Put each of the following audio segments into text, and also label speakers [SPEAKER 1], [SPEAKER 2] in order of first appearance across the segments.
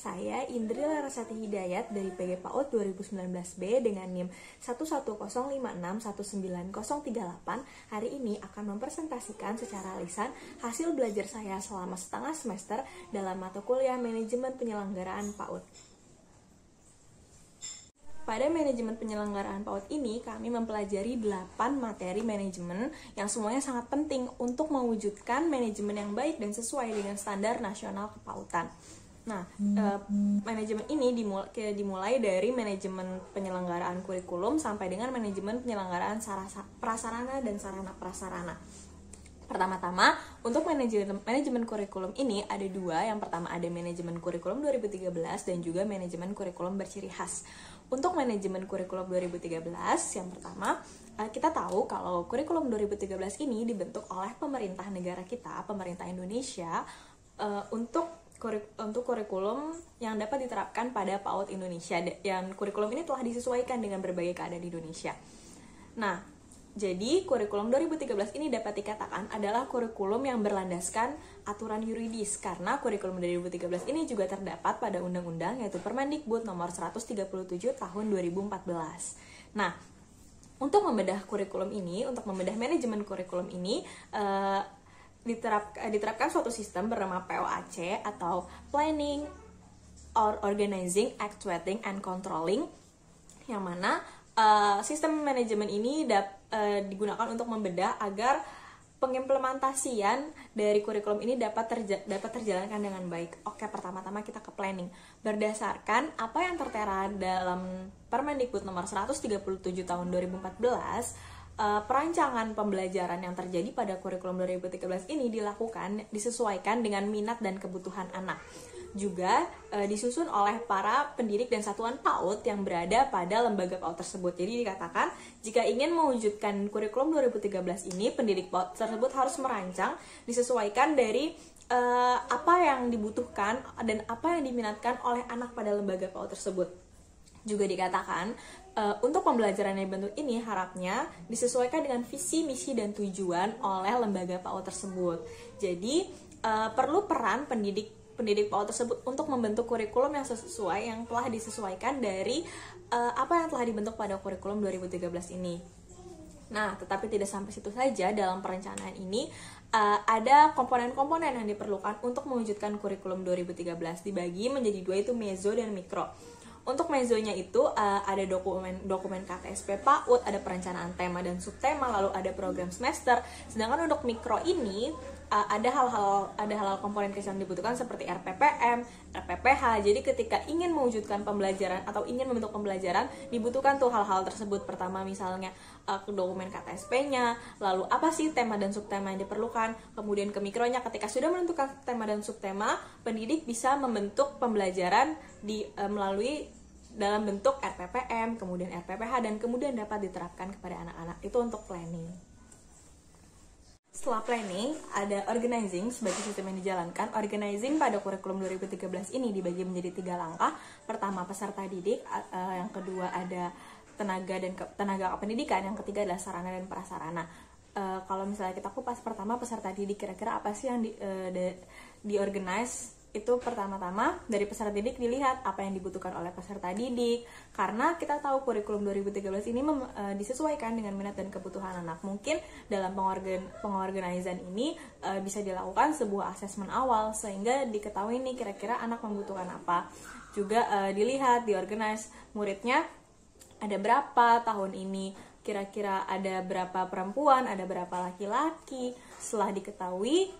[SPEAKER 1] Saya Indri Larasati Hidayat dari PG PAUD 2019B dengan NIM 11056190038 hari ini akan mempresentasikan secara lisan hasil belajar saya selama setengah semester dalam mata kuliah Manajemen Penyelenggaraan PAUD. Pada manajemen penyelenggaraan PAUD ini, kami mempelajari 8 materi manajemen yang semuanya sangat penting untuk mewujudkan manajemen yang baik dan sesuai dengan standar nasional kepautan. Nah, manajemen ini dimulai dari manajemen penyelenggaraan kurikulum sampai dengan manajemen penyelenggaraan prasarana dan sarana prasarana. Pertama-tama, untuk manajemen kurikulum ini ada dua. Yang pertama ada manajemen kurikulum 2013 dan juga manajemen kurikulum berciri khas. Untuk manajemen kurikulum 2013, yang pertama, kita tahu kalau kurikulum 2013 ini dibentuk oleh pemerintah negara kita, pemerintah Indonesia, untuk kurikulum yang dapat diterapkan pada PAUD Indonesia. Yang kurikulum ini telah disesuaikan dengan berbagai keadaan di Indonesia. Nah, jadi, kurikulum 2013 ini dapat dikatakan adalah kurikulum yang berlandaskan aturan yuridis, karena kurikulum 2013 ini juga terdapat pada undang-undang yaitu Permendikbud nomor 137 tahun 2014. Nah, untuk membedah kurikulum ini, untuk membedah manajemen kurikulum ini, diterapkan suatu sistem bernama POAC atau Planning, Organizing, Actuating, and Controlling, yang mana sistem manajemen ini digunakan untuk membedah agar pengimplementasian dari kurikulum ini dapat terjalankan dengan baik. Oke, pertama-tama kita ke planning. Berdasarkan apa yang tertera dalam Permendikbud nomor 137 tahun 2014, perancangan pembelajaran yang terjadi pada kurikulum 2013 ini disesuaikan dengan minat dan kebutuhan anak. Juga disusun oleh para pendidik dan satuan PAUD yang berada pada lembaga PAUD tersebut. Jadi dikatakan, jika ingin mewujudkan kurikulum 2013 ini, pendidik PAUD tersebut harus merancang, disesuaikan dari apa yang dibutuhkan dan apa yang diminatkan oleh anak pada lembaga PAUD tersebut. Juga dikatakan, untuk pembelajaran yang dibentuk ini harapnya disesuaikan dengan visi, misi, dan tujuan oleh lembaga PAUD tersebut. Jadi, perlu peran pendidik PAUD tersebut untuk membentuk kurikulum yang sesuai, yang telah disesuaikan dari apa yang telah dibentuk pada kurikulum 2013 ini. Nah, tetapi tidak sampai situ saja. Dalam perencanaan ini ada komponen-komponen yang diperlukan untuk mewujudkan kurikulum 2013. Dibagi menjadi dua, itu mezo dan mikro. Untuk mezonya itu ada dokumen KTSP PAUD, ada perencanaan tema dan subtema, lalu ada program semester. Sedangkan untuk mikro ini ada hal-hal komponen yang dibutuhkan seperti RPPM, RPPH. Jadi ketika ingin mewujudkan pembelajaran atau ingin membentuk pembelajaran, dibutuhkan tuh hal-hal tersebut. Pertama misalnya dokumen KTSP-nya, lalu apa sih tema dan subtema yang diperlukan, kemudian ke mikronya. Ketika sudah menentukan tema dan subtema, pendidik bisa membentuk pembelajaran melalui dalam bentuk RPPM, kemudian RPPH, dan kemudian dapat diterapkan kepada anak-anak. Itu untuk planning. Setelah planning, ada organizing sebagai sistem yang dijalankan. Organizing pada kurikulum 2013 ini dibagi menjadi 3 langkah. Pertama, peserta didik, yang kedua ada tenaga kependidikan, yang ketiga adalah sarana dan prasarana. Kalau misalnya kita kupas, pertama peserta didik, kira-kira apa sih yang diorganize? Itu pertama-tama dari peserta didik dilihat apa yang dibutuhkan oleh peserta didik, karena kita tahu kurikulum 2013 ini disesuaikan dengan minat dan kebutuhan anak. Mungkin dalam pengorganisan ini bisa dilakukan sebuah asesmen awal sehingga diketahui nih kira-kira anak membutuhkan apa. Juga dilihat, diorganize muridnya ada berapa tahun ini, kira-kira ada berapa perempuan, ada berapa laki-laki. Setelah diketahui,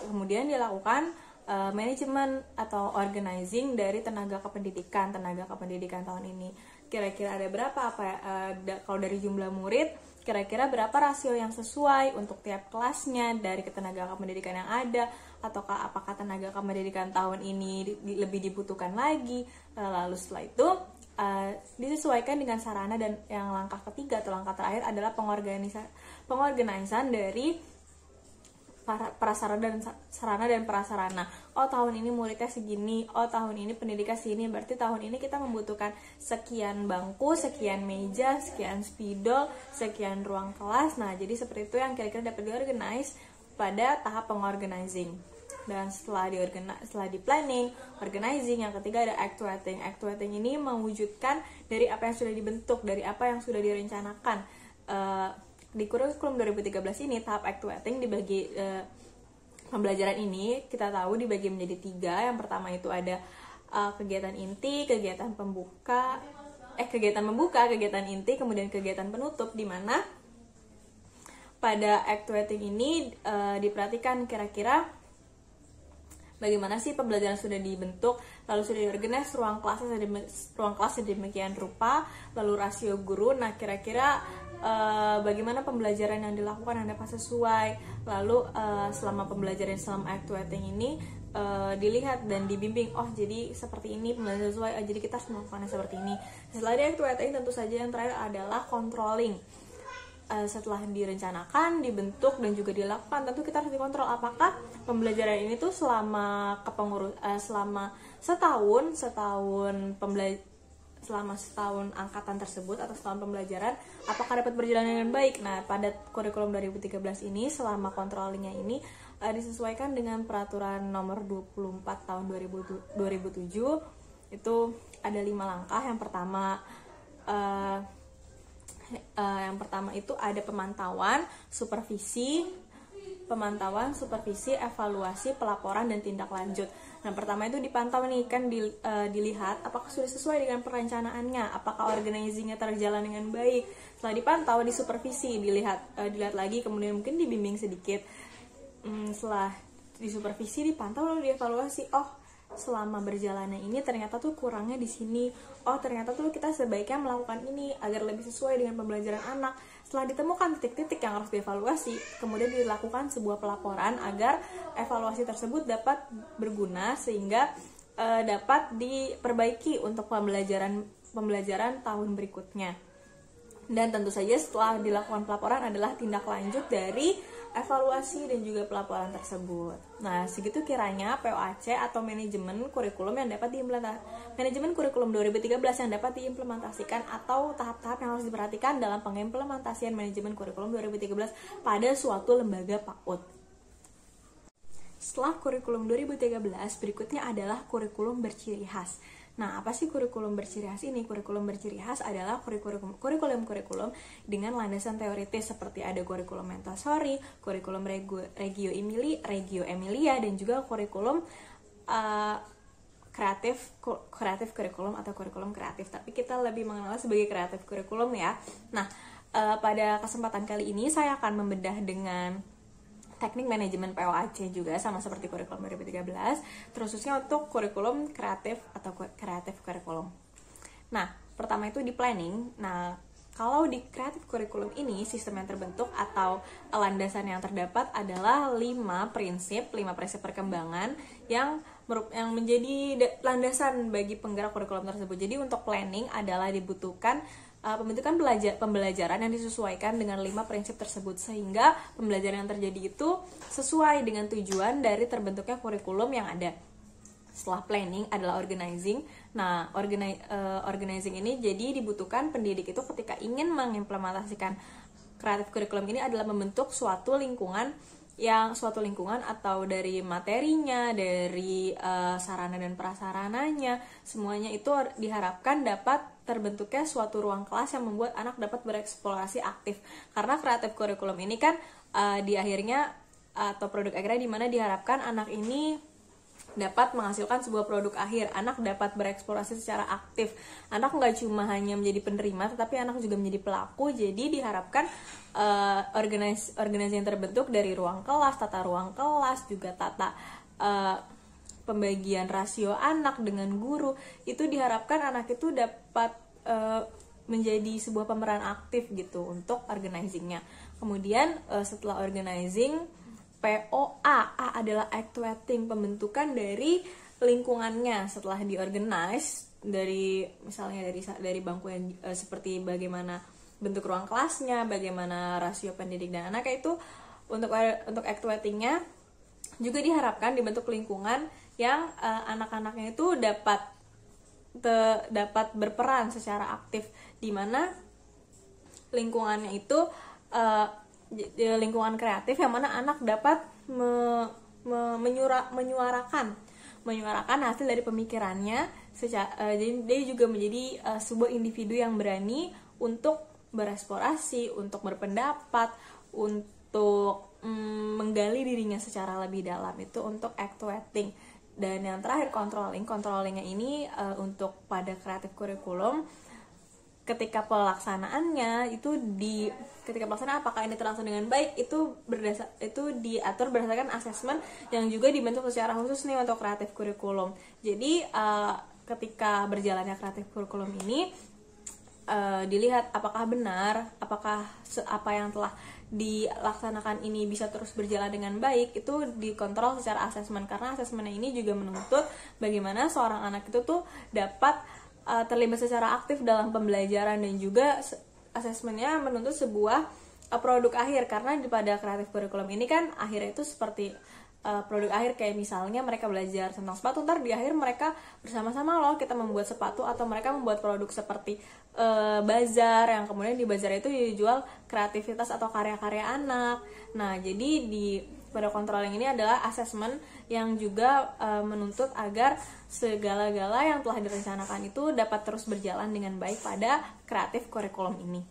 [SPEAKER 1] kemudian dilakukan manajemen atau organizing dari tenaga kependidikan tahun ini. Kira-kira ada berapa, kalau dari jumlah murid, kira-kira berapa rasio yang sesuai untuk tiap kelasnya dari tenaga kependidikan yang ada, ataukah apakah tenaga kependidikan tahun ini lebih dibutuhkan lagi. Lalu setelah itu disesuaikan dengan sarana, dan yang langkah ketiga atau langkah terakhir adalah pengorganisan dari sarana dan prasarana. Oh, tahun ini muridnya segini, oh tahun ini pendidikan segini, berarti tahun ini kita membutuhkan sekian bangku, sekian meja, sekian spidol, sekian ruang kelas. Nah, jadi seperti itu yang kira-kira dapat diorganize pada tahap pengorganizing. Dan setelah di planning, organizing, yang ketiga ada actuating. Actuating ini mewujudkan dari apa yang sudah dibentuk, dari apa yang sudah direncanakan. Di kurikulum 2013 ini tahap actuating dibagi, pembelajaran ini kita tahu dibagi menjadi 3. Yang pertama itu ada kegiatan inti, kegiatan membuka, kegiatan inti, kemudian kegiatan penutup, di mana pada actuating ini diperhatikan kira-kira bagaimana sih pembelajaran sudah dibentuk, lalu sudah diorganize ruang kelas sedemikian rupa, lalu rasio guru. Nah, kira-kira bagaimana pembelajaran yang dilakukan yang dapat sesuai. Lalu selama pembelajaran, selama actuating ini dilihat dan dibimbing, oh jadi seperti ini pembelajaran sesuai, jadi kita harus melakukannya seperti ini. Setelah di actuating, tentu saja yang terakhir adalah controlling. Setelah direncanakan, dibentuk, dan juga dilakukan, tentu kita harus dikontrol apakah pembelajaran ini tuh selama setahun angkatan tersebut atau setahun pembelajaran, apakah dapat berjalan dengan baik. Nah, pada kurikulum 2013 ini, selama controllingnya ini disesuaikan dengan peraturan nomor 24 tahun 2007. Itu ada 5 langkah. Yang pertama itu ada pemantauan, supervisi, evaluasi, pelaporan, dan tindak lanjut. Nah, pertama itu dipantau nih, kan dilihat apakah sudah sesuai dengan perencanaannya, apakah organizingnya terjalan dengan baik. Setelah dipantau, disupervisi, dilihat lagi, kemudian mungkin dibimbing sedikit. Setelah disupervisi, dipantau, lalu dievaluasi. Oh, selama berjalannya ini ternyata tuh kurangnya di sini. Oh, ternyata tuh kita sebaiknya melakukan ini agar lebih sesuai dengan pembelajaran anak. Setelah ditemukan titik-titik yang harus dievaluasi, kemudian dilakukan sebuah pelaporan agar evaluasi tersebut dapat berguna sehingga dapat diperbaiki untuk pembelajaran tahun berikutnya. Dan tentu saja setelah dilakukan pelaporan adalah tindak lanjut dari evaluasi dan juga pelaporan tersebut. Nah, segitu kiranya POAC atau manajemen kurikulum 2013 yang dapat diimplementasikan, atau tahap-tahap yang harus diperhatikan dalam pengimplementasian manajemen kurikulum 2013 pada suatu lembaga PAUD. Setelah kurikulum 2013, berikutnya adalah kurikulum berciri khas. Nah, apa sih kurikulum berciri khas ini? Kurikulum berciri khas adalah kurikulum dengan landasan teoritis seperti ada kurikulum Montessori, kurikulum Reggio Emilia, dan juga kurikulum kreatif kurikulum atau kurikulum kreatif. Tapi kita lebih mengenal sebagai kreatif kurikulum ya. Nah, pada kesempatan kali ini saya akan membedah dengan teknik manajemen POAC juga, sama seperti kurikulum 2013, terkhususnya untuk kurikulum kreatif atau kreatif kurikulum. Nah, pertama itu di planning. Nah, kalau di kreatif kurikulum ini, sistem yang terbentuk atau landasan yang terdapat adalah 5 prinsip perkembangan yang menjadi landasan bagi penggerak kurikulum tersebut. Jadi untuk planning adalah dibutuhkan pembentukan pembelajaran yang disesuaikan dengan 5 prinsip tersebut, sehingga pembelajaran yang terjadi itu sesuai dengan tujuan dari terbentuknya kurikulum yang ada. Setelah planning adalah organizing. Nah, organizing ini jadi dibutuhkan pendidik itu ketika ingin mengimplementasikan kreatif kurikulum ini adalah membentuk suatu lingkungan atau dari materinya, dari sarana dan prasarananya, semuanya itu diharapkan dapat terbentuknya suatu ruang kelas yang membuat anak dapat bereksplorasi aktif. Karena kreatif kurikulum ini kan di akhirnya atau produk akhirnya di mana diharapkan anak ini dapat menghasilkan sebuah produk akhir. Anak dapat bereksplorasi secara aktif. Anak nggak cuma hanya menjadi penerima, tetapi anak juga menjadi pelaku. Jadi diharapkan organisasi yang terbentuk dari ruang kelas, tata ruang kelas, juga tata pembagian rasio anak dengan guru, itu diharapkan anak itu dapat menjadi sebuah pemeran aktif gitu untuk organizingnya. Kemudian setelah organizing, POA adalah actuating, pembentukan dari lingkungannya. Setelah diorganize dari misalnya dari bangku yang seperti bagaimana bentuk ruang kelasnya, bagaimana rasio pendidik dan anak, itu untuk actuatingnya juga diharapkan dibentuk lingkungan yang anak-anaknya itu dapat berperan secara aktif, di mana lingkungannya itu lingkungan kreatif yang mana anak dapat menyuarakan hasil dari pemikirannya. Jadi dia juga menjadi sebuah individu yang berani untuk bereksplorasi, untuk berpendapat, untuk menggali dirinya secara lebih dalam, itu untuk actuating. Dan yang terakhir controllingnya ini untuk pada kreatif kurikulum, ketika pelaksanaan apakah ini terlaksana dengan baik itu diatur berdasarkan asesmen yang juga dibentuk secara khusus nih untuk kreatif kurikulum. Jadi ketika berjalannya kreatif kurikulum ini dilihat apakah benar, apakah apa yang telah dilaksanakan ini bisa terus berjalan dengan baik, itu dikontrol secara asesmen, karena asesmennya ini juga menuntut bagaimana seorang anak itu tuh dapat terlibat secara aktif dalam pembelajaran, dan juga asesmennya menuntut sebuah produk akhir, karena pada kreatif kurikulum ini kan akhirnya itu seperti produk akhir, kayak misalnya mereka belajar tentang sepatu, ntar di akhir mereka bersama-sama loh kita membuat sepatu, atau mereka membuat produk seperti bazar, yang kemudian di bazar itu dijual kreativitas atau karya-karya anak. Nah, jadi pada controlling ini adalah asesmen yang juga menuntut agar segala-gala yang telah direncanakan itu dapat terus berjalan dengan baik pada kreatif kurikulum ini.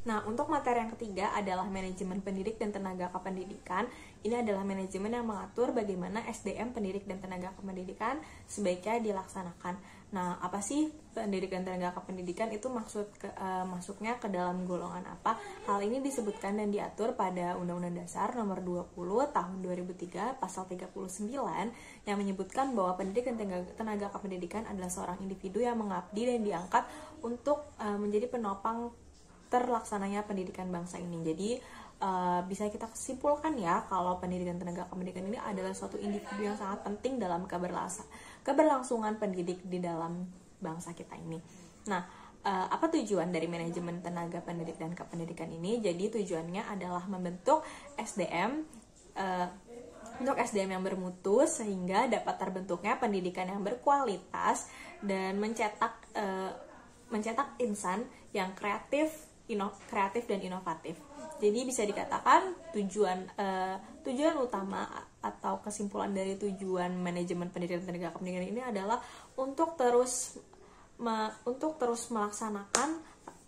[SPEAKER 1] Nah, untuk materi yang ketiga adalah manajemen pendidik dan tenaga kependidikan. Ini adalah manajemen yang mengatur bagaimana SDM pendidik dan tenaga kependidikan sebaiknya dilaksanakan. Nah, apa sih pendidik dan tenaga kependidikan itu masuknya ke dalam golongan apa? Hal ini disebutkan dan diatur pada Undang-Undang Dasar Nomor 20 Tahun 2003 Pasal 39 yang menyebutkan bahwa pendidik dan tenaga kependidikan adalah seorang individu yang mengabdi dan diangkat untuk menjadi penopang terlaksananya pendidikan bangsa ini. Jadi bisa kita simpulkan ya, kalau pendidikan tenaga kependidikan ini adalah suatu individu yang sangat penting dalam keberlangsungan pendidik di dalam bangsa kita ini. Nah, apa tujuan dari manajemen tenaga pendidik dan kependidikan ini? Jadi tujuannya adalah membentuk SDM untuk SDM yang bermutu, sehingga dapat terbentuknya pendidikan yang berkualitas dan mencetak insan yang kreatif dan inovatif. Jadi bisa dikatakan tujuan utama atau kesimpulan dari tujuan manajemen pendidikan dan tenaga kependidikan ini adalah untuk terus melaksanakan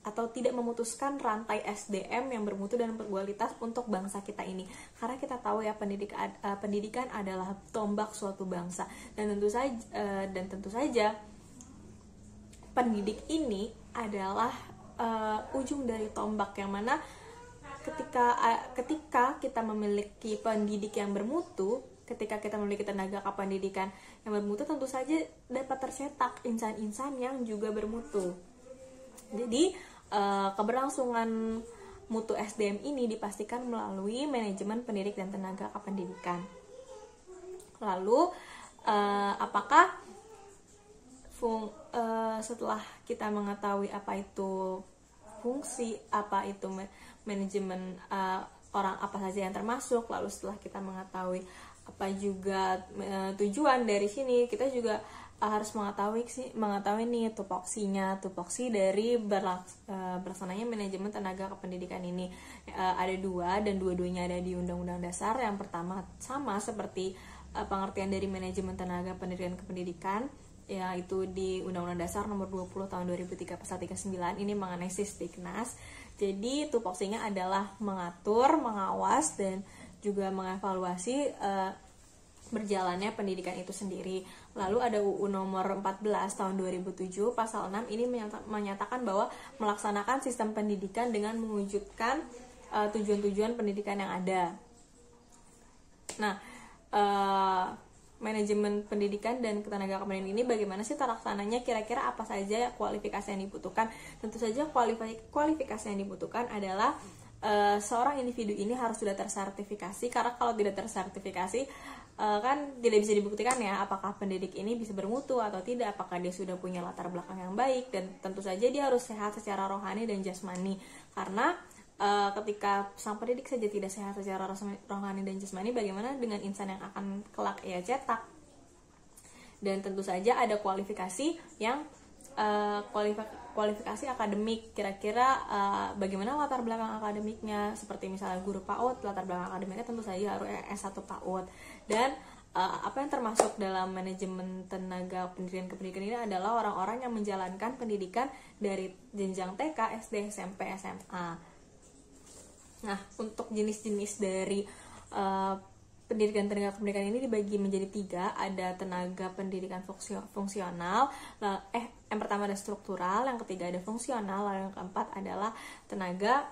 [SPEAKER 1] atau tidak memutuskan rantai SDM yang bermutu dan berkualitas untuk bangsa kita ini. Karena kita tahu ya, pendidikan adalah tombak suatu bangsa, dan tentu saja pendidik ini adalah ujung dari tombak, yang mana ketika kita memiliki pendidik yang bermutu, ketika kita memiliki tenaga kependidikan yang bermutu, tentu saja dapat tercetak insan-insan yang juga bermutu. Jadi keberlangsungan mutu SDM ini dipastikan melalui manajemen pendidik dan tenaga kependidikan. Lalu apakah setelah kita mengetahui apa itu fungsi, apa itu manajemen, orang apa saja yang termasuk, lalu setelah kita mengetahui apa juga tujuan dari sini, kita juga harus mengetahui nih tupoksi dari berlaksananya manajemen tenaga kependidikan ini. Ada dua, dan dua-duanya ada di Undang-Undang Dasar. Yang pertama sama seperti pengertian dari manajemen tenaga pendidikan kependidikan, yaitu di Undang-Undang Dasar Nomor 20 Tahun 2003 Pasal 39, ini mengenai Sisdiknas. Jadi tupoksinya adalah mengatur, mengawas, dan juga mengevaluasi berjalannya pendidikan itu sendiri. Lalu ada UU Nomor 14 Tahun 2007 Pasal 6, ini menyatakan bahwa melaksanakan sistem pendidikan dengan mewujudkan tujuan-tujuan pendidikan yang ada. Nah, manajemen pendidikan dan ketenaga kependidikan ini bagaimana sih terlaksananya, kira-kira apa saja kualifikasi yang dibutuhkan? Tentu saja kualifikasi yang dibutuhkan adalah seorang individu ini harus sudah tersertifikasi, karena kalau tidak tersertifikasi kan tidak bisa dibuktikan ya apakah pendidik ini bisa bermutu atau tidak, apakah dia sudah punya latar belakang yang baik, dan tentu saja dia harus sehat secara rohani dan jasmani, karena ketika sang pendidik saja tidak sehat secara rohani dan jasmani, bagaimana dengan insan yang akan kelak ia cetak? Dan tentu saja ada kualifikasi yang kualifikasi akademik, kira-kira bagaimana latar belakang akademiknya, seperti misalnya guru PAUD, latar belakang akademiknya tentu saja harus S1 PAUD. Dan apa yang termasuk dalam manajemen tenaga pendidikan ini adalah orang-orang yang menjalankan pendidikan dari jenjang TK, SD, SMP, SMA. Nah, untuk jenis-jenis dari pendidikan tenaga pendidikan ini dibagi menjadi 3. Ada tenaga pendidikan fungsional, yang pertama ada struktural, yang ketiga ada fungsional, lalu yang keempat adalah tenaga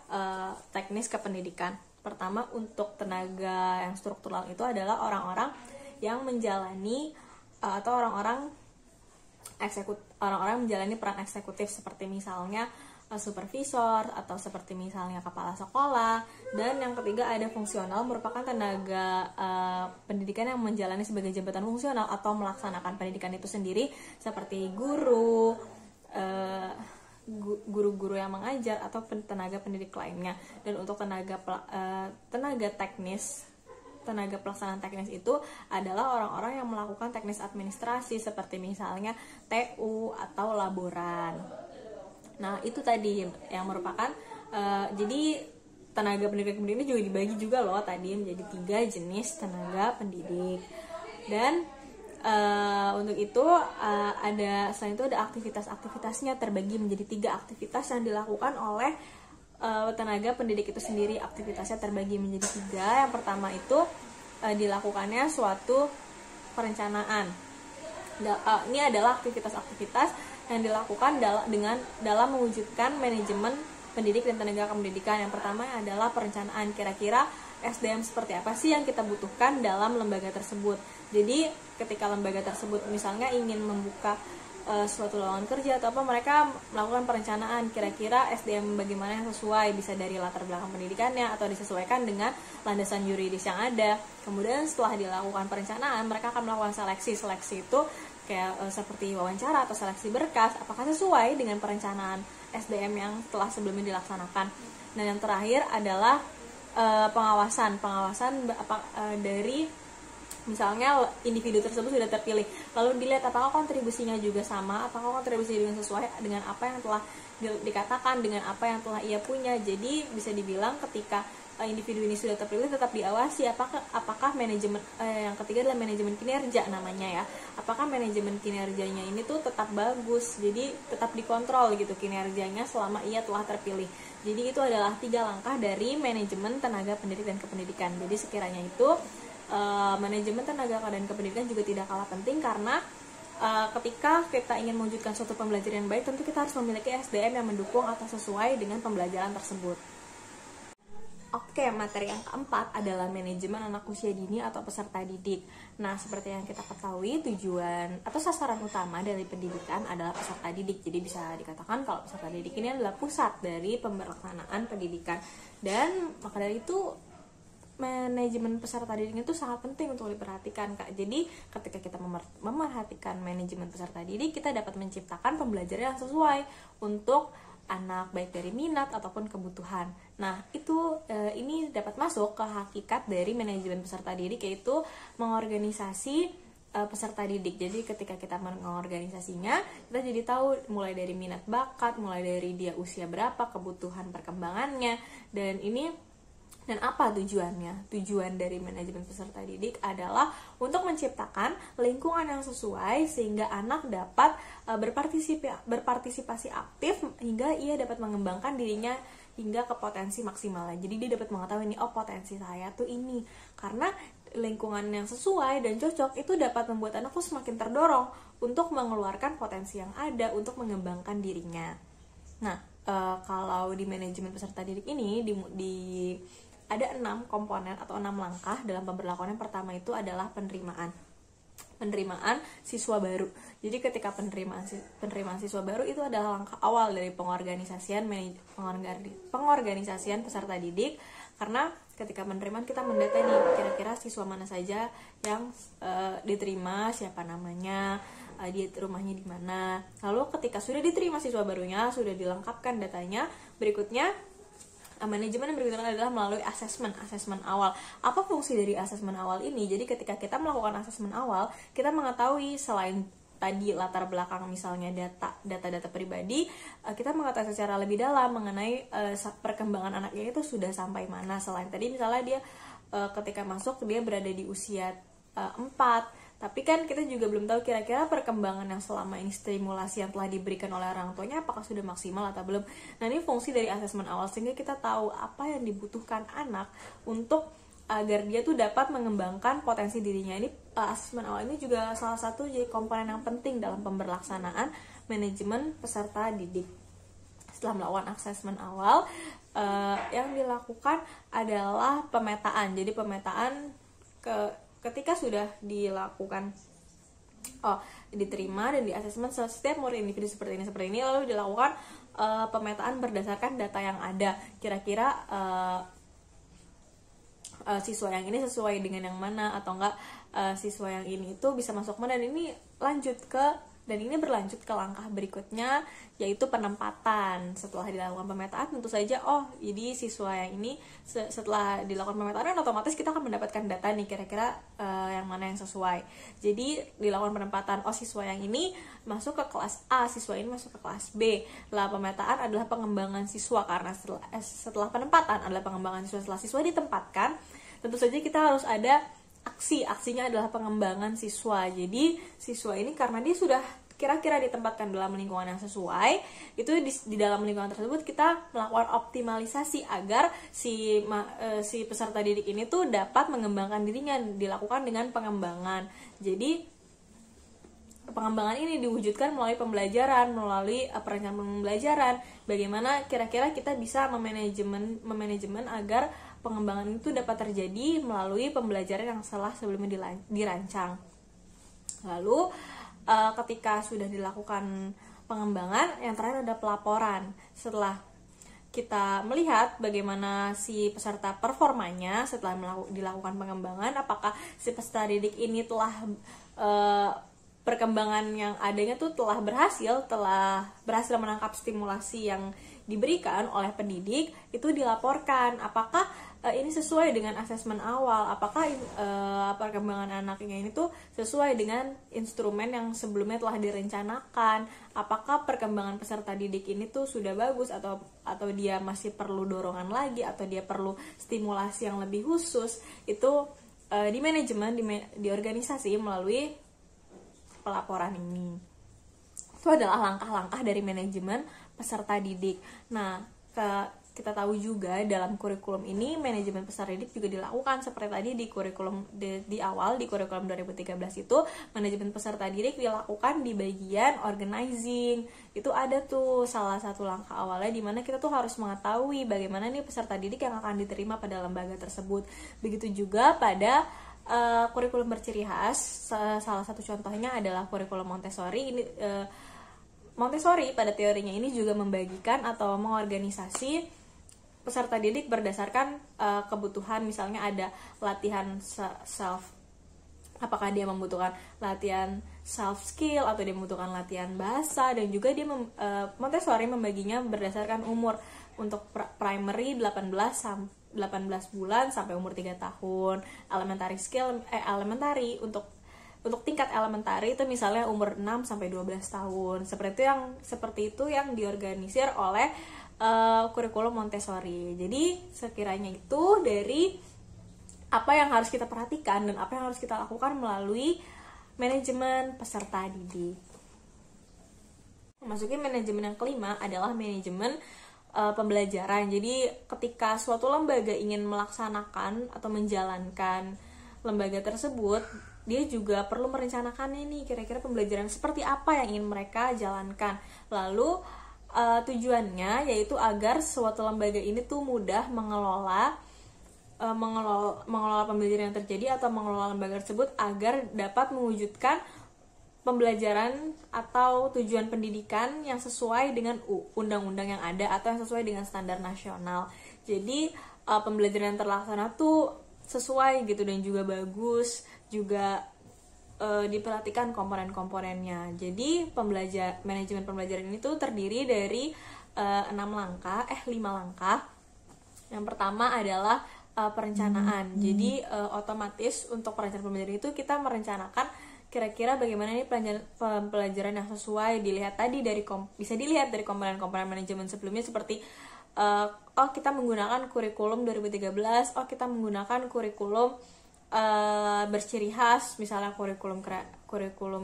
[SPEAKER 1] teknis kependidikan. Pertama, untuk tenaga yang struktural itu adalah orang-orang yang menjalani atau orang-orang menjalani peran eksekutif, seperti misalnya supervisor atau seperti misalnya kepala sekolah. Dan yang ketiga ada fungsional, merupakan tenaga pendidikan yang menjalani sebagai jabatan fungsional atau melaksanakan pendidikan itu sendiri, seperti guru-guru yang mengajar atau tenaga pendidik lainnya. Dan untuk tenaga pelaksanaan teknis itu adalah orang-orang yang melakukan teknis administrasi, seperti misalnya TU atau laboran. Nah, itu tadi yang merupakan jadi tenaga pendidikan ini juga dibagi juga loh tadi menjadi 3 jenis tenaga pendidik. Dan untuk itu selain itu ada aktivitasnya terbagi menjadi 3 aktivitas yang dilakukan oleh tenaga pendidik itu sendiri. Aktivitasnya terbagi menjadi 3. Yang pertama itu dilakukannya suatu perencanaan. Ini adalah aktivitas-aktivitas yang dilakukan dalam mewujudkan manajemen pendidik dan tenaga pendidikan. Yang pertama adalah perencanaan, kira-kira SDM seperti apa sih yang kita butuhkan dalam lembaga tersebut. Jadi ketika lembaga tersebut misalnya ingin membuka suatu lowongan kerja atau apa, mereka melakukan perencanaan, kira-kira SDM bagaimana yang sesuai, bisa dari latar belakang pendidikannya atau disesuaikan dengan landasan yuridis yang ada. Kemudian setelah dilakukan perencanaan, mereka akan melakukan seleksi itu kayak seperti wawancara atau seleksi berkas, apakah sesuai dengan perencanaan SDM yang telah sebelumnya dilaksanakan. Dan yang terakhir adalah pengawasan dari misalnya individu tersebut sudah terpilih, lalu dilihat apakah kontribusinya juga sama, apakah kontribusinya juga sesuai dengan apa yang telah dikatakan, dengan apa yang telah ia punya. Jadi bisa dibilang ketika individu ini sudah terpilih, tetap diawasi apakah manajemen, yang ketiga adalah manajemen kinerja namanya ya, apakah manajemen kinerjanya ini tuh tetap bagus, jadi tetap dikontrol gitu kinerjanya selama ia telah terpilih. Jadi itu adalah 3 langkah dari manajemen tenaga pendidik dan kependidikan. Jadi sekiranya itu manajemen tenaga dan kependidikan juga tidak kalah penting, karena ketika kita ingin mewujudkan suatu pembelajaran yang baik, tentu kita harus memiliki SDM yang mendukung atau sesuai dengan pembelajaran tersebut. Oke, materi yang keempat adalah manajemen anak usia dini atau peserta didik. Nah, seperti yang kita ketahui, tujuan atau sasaran utama dari pendidikan adalah peserta didik. Jadi bisa dikatakan kalau peserta didik ini adalah pusat dari pelaksanaan pendidikan. Dan maka dari itu manajemen peserta didik itu sangat penting untuk diperhatikan, Kak. Jadi ketika kita memerhatikan manajemen peserta didik, kita dapat menciptakan pembelajaran yang sesuai untuk anak, baik dari minat ataupun kebutuhan. Nah, ini dapat masuk ke hakikat dari manajemen peserta didik, yaitu mengorganisasi peserta didik. Jadi ketika kita mengorganisasinya, kita jadi tahu mulai dari minat bakat, mulai dari dia usia berapa, kebutuhan perkembangannya, dan apa tujuannya? Tujuan dari manajemen peserta didik adalah untuk menciptakan lingkungan yang sesuai sehingga anak dapat berpartisipasi aktif hingga ia dapat mengembangkan dirinya hingga ke potensi maksimalnya. Jadi dia dapat mengetahui nih, potensi saya tuh ini. Karena lingkungan yang sesuai dan cocok itu dapat membuat anak tuh semakin terdorong untuk mengeluarkan potensi yang ada untuk mengembangkan dirinya. Nah, kalau di manajemen peserta didik ini ada 6 komponen atau 6 langkah dalam pemberlakuan. Yang pertama itu adalah penerimaan siswa baru. Jadi ketika penerimaan siswa baru itu adalah langkah awal dari pengorganisasian peserta didik, karena ketika penerimaan kita mendata nih kira-kira siswa mana saja yang diterima, siapa namanya, dia rumahnya di mana. Lalu ketika sudah diterima siswa barunya, sudah dilengkapkan datanya, berikutnya manajemen yang berikutnya adalah melalui asesmen awal. Apa fungsi dari asesmen awal ini? Jadi ketika kita melakukan asesmen awal, kita mengetahui selain tadi latar belakang misalnya data pribadi, kita mengetahui secara lebih dalam mengenai perkembangan anaknya itu sudah sampai mana. Selain tadi misalnya dia ketika masuk dia berada di usia 4, tapi kan kita juga belum tahu kira-kira perkembangan yang selama ini, stimulasi yang telah diberikan oleh orang tuanya apakah sudah maksimal atau belum. Nah, ini fungsi dari asesmen awal, sehingga kita tahu apa yang dibutuhkan anak untuk agar dia tuh dapat mengembangkan potensi dirinya. Ini asesmen awal ini juga salah satu jadi komponen yang penting dalam pemberlaksanaan manajemen peserta didik. Setelah melakukan asesmen awal, yang dilakukan adalah pemetaan. Jadi pemetaan ketika sudah dilakukan, diterima dan di asesmen setiap murid individu seperti ini, lalu dilakukan pemetaan berdasarkan data yang ada. Kira-kira siswa yang ini sesuai dengan yang mana, atau enggak siswa yang ini itu bisa masuk mana, dan ini berlanjut ke langkah berikutnya, yaitu penempatan. Setelah dilakukan pemetaan, tentu saja jadi siswa yang ini setelah dilakukan pemetaan otomatis kita akan mendapatkan data nih kira-kira yang mana yang sesuai. Jadi dilakukan penempatan, siswa yang ini masuk ke kelas A, siswa ini masuk ke kelas B. Lah, pemetaan adalah pengembangan siswa, karena setelah penempatan adalah pengembangan siswa. Setelah siswa ditempatkan, tentu saja kita harus ada aksinya adalah pengembangan siswa. Jadi siswa ini karena dia sudah kira-kira ditempatkan dalam lingkungan yang sesuai, itu di dalam lingkungan tersebut kita melakukan optimalisasi agar si peserta didik ini tuh dapat mengembangkan dirinya, dilakukan dengan pengembangan. Jadi pengembangan ini diwujudkan melalui pembelajaran, melalui perencanaan pembelajaran. Bagaimana kira-kira kita bisa memanajemen agar pengembangan itu dapat terjadi melalui pembelajaran yang sebelumnya dirancang. Lalu ketika sudah dilakukan pengembangan, yang terakhir ada pelaporan. Setelah kita melihat bagaimana si peserta performanya setelah dilakukan pengembangan, apakah si peserta didik ini telah perkembangan yang adanya tuh telah berhasil menangkap stimulasi yang diberikan oleh pendidik, itu dilaporkan. Apakah ini sesuai dengan asesmen awal, apakah perkembangan anaknya ini tuh sesuai dengan instrumen yang sebelumnya telah direncanakan, apakah perkembangan peserta didik ini tuh sudah bagus atau dia masih perlu dorongan lagi, atau dia perlu stimulasi yang lebih khusus. Itu di manajemen, di organisasi melalui pelaporan ini. Itu adalah langkah-langkah dari manajemen peserta didik. Nah, kita tahu juga dalam kurikulum ini manajemen peserta didik juga dilakukan seperti tadi di kurikulum di awal, di kurikulum 2013 itu manajemen peserta didik dilakukan di bagian organizing. Itu ada tuh salah satu langkah awalnya di mana kita tuh harus mengetahui bagaimana nih peserta didik yang akan diterima pada lembaga tersebut. Begitu juga pada kurikulum berciri khas, salah satu contohnya adalah kurikulum Montessori. Ini Montessori pada teorinya ini juga membagikan atau mengorganisasi peserta didik berdasarkan kebutuhan. Misalnya ada latihan self, apakah dia membutuhkan latihan self skill atau dia membutuhkan latihan bahasa, dan juga dia Montessori membaginya berdasarkan umur. Untuk primary 18 bulan sampai umur 3 tahun, elementary skill elementary untuk tingkat elementary itu misalnya umur 6 sampai 12 tahun. Seperti itu yang diorganisir oleh kurikulum Montessori. Jadi sekiranya itu dari apa yang harus kita perhatikan dan apa yang harus kita lakukan melalui manajemen peserta didik. Memasuki manajemen yang kelima adalah manajemen pembelajaran. Jadi ketika suatu lembaga ingin melaksanakan atau menjalankan lembaga tersebut, dia juga perlu merencanakannya nih, kira-kira pembelajaran seperti apa yang ingin mereka jalankan. Lalu tujuannya yaitu agar suatu lembaga ini tuh mudah mengelola pembelajaran yang terjadi atau mengelola lembaga tersebut agar dapat mewujudkan pembelajaran atau tujuan pendidikan yang sesuai dengan undang-undang yang ada atau yang sesuai dengan standar nasional. Jadi pembelajaran yang terlaksana tuh sesuai gitu dan juga bagus, juga diperhatikan komponen-komponennya. Jadi manajemen pembelajaran ini tuh terdiri dari 5 langkah. Yang pertama adalah perencanaan. Jadi otomatis untuk perencanaan pembelajaran itu kita merencanakan kira-kira bagaimana nih pembelajaran yang sesuai. Dilihat tadi bisa dilihat dari komponen-komponen manajemen sebelumnya seperti oh kita menggunakan kurikulum 2013, oh kita menggunakan kurikulum berciri khas, misalnya kurikulum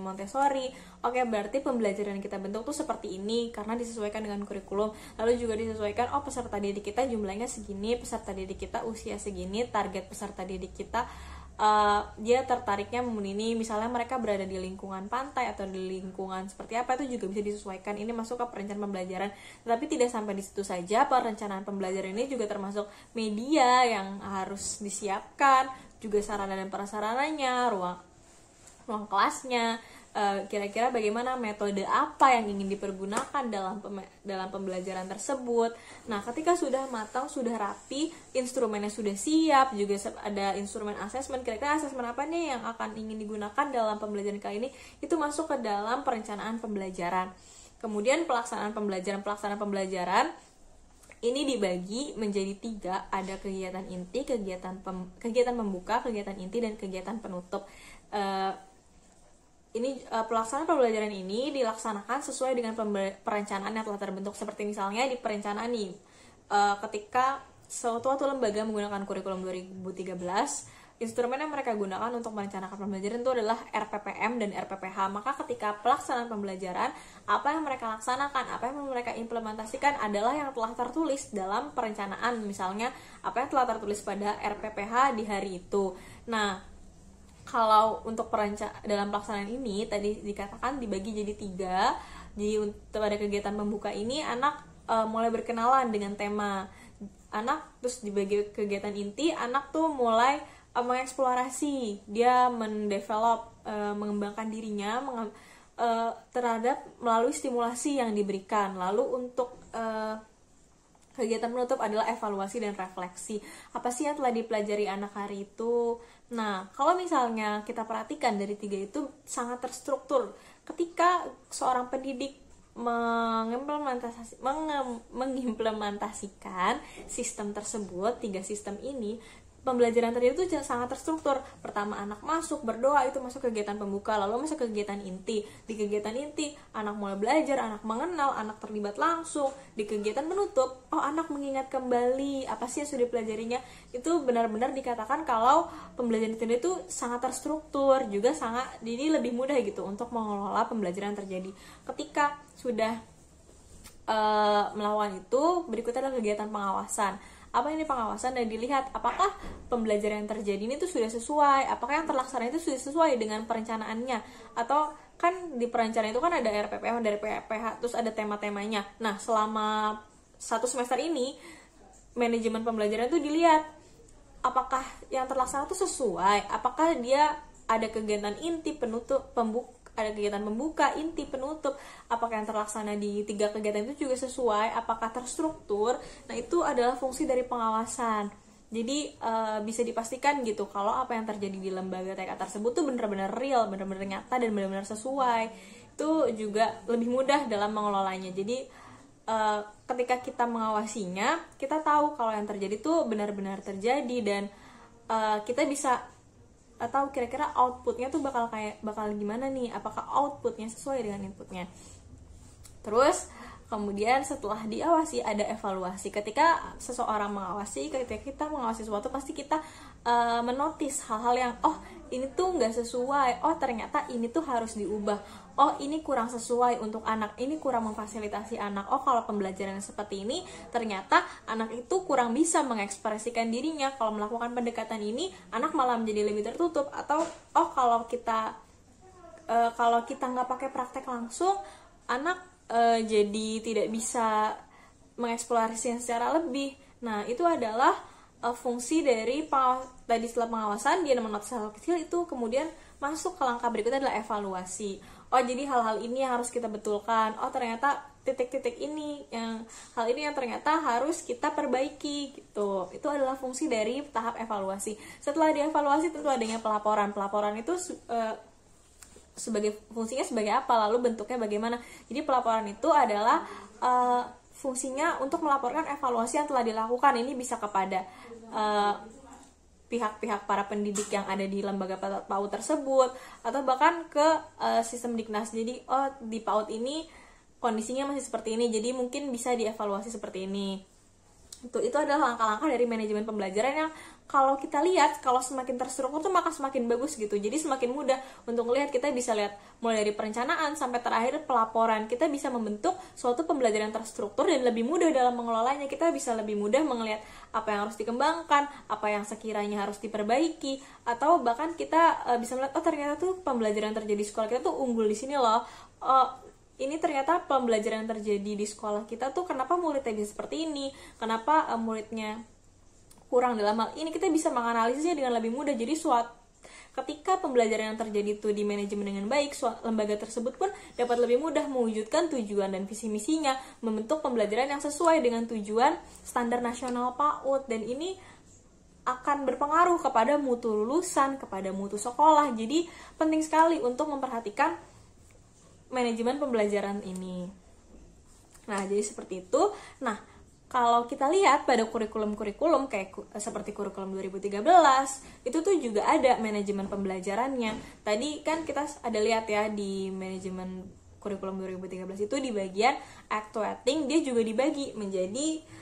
[SPEAKER 1] Montessori. Oke, berarti pembelajaran yang kita bentuk tuh seperti ini karena disesuaikan dengan kurikulum. Lalu juga disesuaikan, oh peserta didik kita jumlahnya segini, peserta didik kita usia segini, target peserta didik kita dia tertariknya ini, misalnya mereka berada di lingkungan pantai atau di lingkungan seperti apa, itu juga bisa disesuaikan. Ini masuk ke perencanaan pembelajaran. Tetapi tidak sampai di situ saja, perencanaan pembelajaran ini juga termasuk media yang harus disiapkan, juga sarana dan prasarananya, ruang kelasnya, kira-kira bagaimana metode apa yang ingin dipergunakan dalam pembelajaran tersebut. Nah, ketika sudah matang, sudah rapi, instrumennya sudah siap, juga ada instrumen asesmen, kira-kira asesmen apa nih yang ingin digunakan dalam pembelajaran kali ini, itu masuk ke dalam perencanaan pembelajaran. Kemudian pelaksanaan pembelajaran ini dibagi menjadi 3, ada kegiatan inti, kegiatan pembuka, kegiatan inti, dan kegiatan penutup. Pelaksanaan pembelajaran ini dilaksanakan sesuai dengan perencanaan yang telah terbentuk. Seperti misalnya di perencanaan nih, ketika suatu lembaga menggunakan kurikulum 2013, instrumen yang mereka gunakan untuk merencanakan pembelajaran itu adalah RPPM dan RPPH. Maka ketika pelaksanaan pembelajaran, apa yang mereka laksanakan, apa yang mereka implementasikan adalah yang telah tertulis dalam perencanaan. Misalnya, apa yang telah tertulis pada RPPH di hari itu. Nah, kalau untuk dalam pelaksanaan ini tadi dikatakan dibagi jadi 3. Jadi pada kegiatan pembuka ini anak mulai berkenalan dengan tema. Terus dibagi kegiatan inti, anak tuh mulai mengeksplorasi, dia mengembangkan dirinya terhadap melalui stimulasi yang diberikan. Lalu untuk kegiatan penutup adalah evaluasi dan refleksi. Apa sih yang telah dipelajari anak hari itu? Nah, kalau misalnya kita perhatikan dari 3 itu sangat terstruktur. Ketika seorang pendidik mengimplementasikan sistem tersebut, 3 sistem ini, pembelajaran tadi itu sangat terstruktur. Pertama, anak masuk berdoa, itu masuk kegiatan pembuka, lalu masuk kegiatan inti. Di kegiatan inti, anak mulai belajar, anak mengenal, anak terlibat langsung. Di kegiatan penutup, anak mengingat kembali apa sih yang sudah dipelajarinya. Itu benar-benar dikatakan kalau pembelajaran itu sangat terstruktur, juga jadi lebih mudah gitu untuk mengelola pembelajaran yang terjadi. Ketika sudah melakukan itu, berikutnya adalah kegiatan pengawasan. Apa ini pengawasan? Dan dilihat apakah pembelajaran yang terjadi ini tuh sudah sesuai, apakah yang terlaksana itu sudah sesuai dengan perencanaannya, atau kan di perencanaan itu kan ada RPPH, dari PPH, terus ada tema-temanya. Nah, selama 1 semester ini manajemen pembelajaran itu dilihat apakah yang terlaksana itu sesuai, apakah dia ada kegiatan inti, penutup, ada kegiatan pembuka, inti, penutup, apakah yang terlaksana di 3 kegiatan itu juga sesuai, apakah terstruktur. Nah, itu adalah fungsi dari pengawasan. Jadi bisa dipastikan gitu kalau apa yang terjadi di lembaga TK tersebut tuh benar-benar real, benar-benar nyata, dan benar-benar sesuai. Itu juga lebih mudah dalam mengelolanya. Jadi ketika kita mengawasinya, kita tahu kalau yang terjadi tuh benar-benar terjadi, dan kita bisa atau kira-kira outputnya tuh bakal gimana nih, apakah outputnya sesuai dengan inputnya. Terus kemudian setelah diawasi ada evaluasi. Ketika seseorang mengawasi, ketika kita mengawasi sesuatu, pasti kita menotis hal-hal yang ini tuh nggak sesuai, ternyata ini tuh harus diubah, ini kurang sesuai untuk anak, ini kurang memfasilitasi anak, kalau pembelajaran seperti ini ternyata anak itu kurang bisa mengekspresikan dirinya, kalau melakukan pendekatan ini anak malah menjadi lebih tertutup, atau kalau kita nggak pakai praktek langsung, anak jadi tidak bisa mengeksplorasinya secara lebih. Nah, itu adalah fungsi dari tadi setelah pengawasan dia menotis hal kecil itu, kemudian masuk ke langkah berikutnya adalah evaluasi. Jadi hal-hal ini yang harus kita betulkan. Ternyata titik-titik ini yang ternyata harus kita perbaiki gitu. Itu adalah fungsi dari tahap evaluasi. Setelah dievaluasi tentu adanya pelaporan. Pelaporan itu fungsinya sebagai apa, lalu bentuknya bagaimana. Jadi pelaporan itu adalah fungsinya untuk melaporkan evaluasi yang telah dilakukan. Ini bisa kepada pihak-pihak para pendidik yang ada di lembaga PAUD tersebut, atau bahkan ke sistem Diknas. Jadi di PAUD ini kondisinya masih seperti ini, jadi mungkin bisa dievaluasi seperti ini. Itu adalah langkah-langkah dari manajemen pembelajaran yang kalau kita lihat, kalau semakin terstruktur tuh maka semakin bagus gitu. Jadi semakin mudah untuk melihat, kita bisa lihat mulai dari perencanaan sampai terakhir pelaporan. Kita bisa membentuk suatu pembelajaran yang terstruktur dan lebih mudah dalam mengelolanya. Kita bisa lebih mudah melihat apa yang harus dikembangkan, apa yang sekiranya harus diperbaiki, atau bahkan kita bisa melihat, oh ternyata tuh pembelajaran yang terjadi di sekolah kita tuh unggul di sini loh. Ini ternyata pembelajaran yang terjadi di sekolah kita tuh kenapa muridnya bisa seperti ini, kenapa muridnya kurang dalam hal ini. Kita bisa menganalisisnya dengan lebih mudah. Jadi ketika pembelajaran yang terjadi itu di manajemen dengan baik, lembaga tersebut pun dapat lebih mudah mewujudkan tujuan dan visi misinya, membentuk pembelajaran yang sesuai dengan tujuan standar nasional PAUD, dan ini akan berpengaruh kepada mutu lulusan, kepada mutu sekolah. Jadi penting sekali untuk memperhatikan manajemen pembelajaran ini. Nah, jadi seperti itu. Nah, kalau kita lihat pada kurikulum-kurikulum kayak seperti kurikulum 2013, itu tuh juga ada manajemen pembelajarannya. Tadi kan kita ada lihat ya di manajemen kurikulum 2013 itu di bagian actuating dia juga dibagi menjadi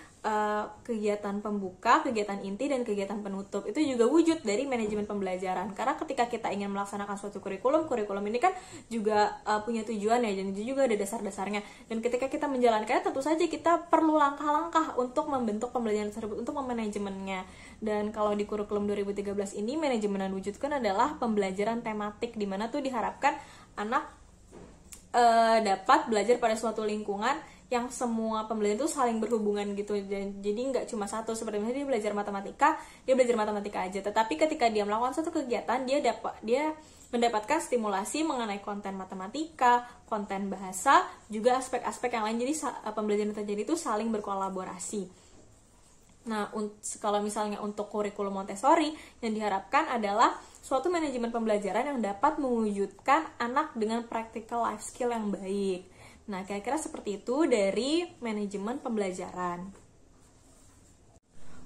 [SPEAKER 1] kegiatan pembuka, kegiatan inti, dan kegiatan penutup. Itu juga wujud dari manajemen pembelajaran. Karena ketika kita ingin melaksanakan suatu kurikulum ini kan juga punya tujuan ya, dan itu juga ada dasar-dasarnya. Dan ketika kita menjalankannya, tentu saja kita perlu langkah-langkah untuk membentuk pembelajaran tersebut, untuk memanajemennya. Dan kalau di kurikulum 2013 ini, manajemen yang diwujudkan adalah pembelajaran tematik, di mana tuh diharapkan anak dapat belajar pada suatu lingkungan yang semua pembelajaran itu saling berhubungan gitu. Jadi nggak cuma satu, seperti misalnya dia belajar matematika aja, tetapi ketika dia melakukan suatu kegiatan, dia mendapatkan stimulasi mengenai konten matematika, konten bahasa, juga aspek-aspek yang lain. Jadi pembelajaran yang terjadi itu saling berkolaborasi. Nah, kalau misalnya untuk kurikulum Montessori, yang diharapkan adalah suatu manajemen pembelajaran yang dapat mewujudkan anak dengan practical life skill yang baik. Nah, kira-kira seperti itu dari manajemen pembelajaran.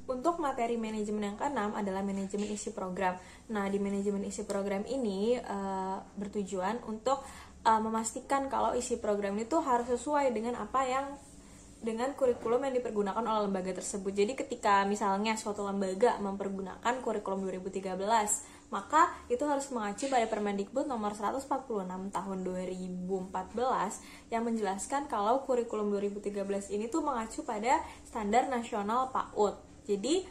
[SPEAKER 1] Untuk materi manajemen yang keenam adalah manajemen isi program. Nah, di manajemen isi program ini bertujuan untuk memastikan kalau isi program itu harus sesuai dengan kurikulum yang dipergunakan oleh lembaga tersebut. Jadi ketika misalnya suatu lembaga mempergunakan kurikulum 2013, maka itu harus mengacu pada Permendikbud nomor 146 tahun 2014 yang menjelaskan kalau kurikulum 2013 ini tuh mengacu pada standar nasional PAUD. Jadi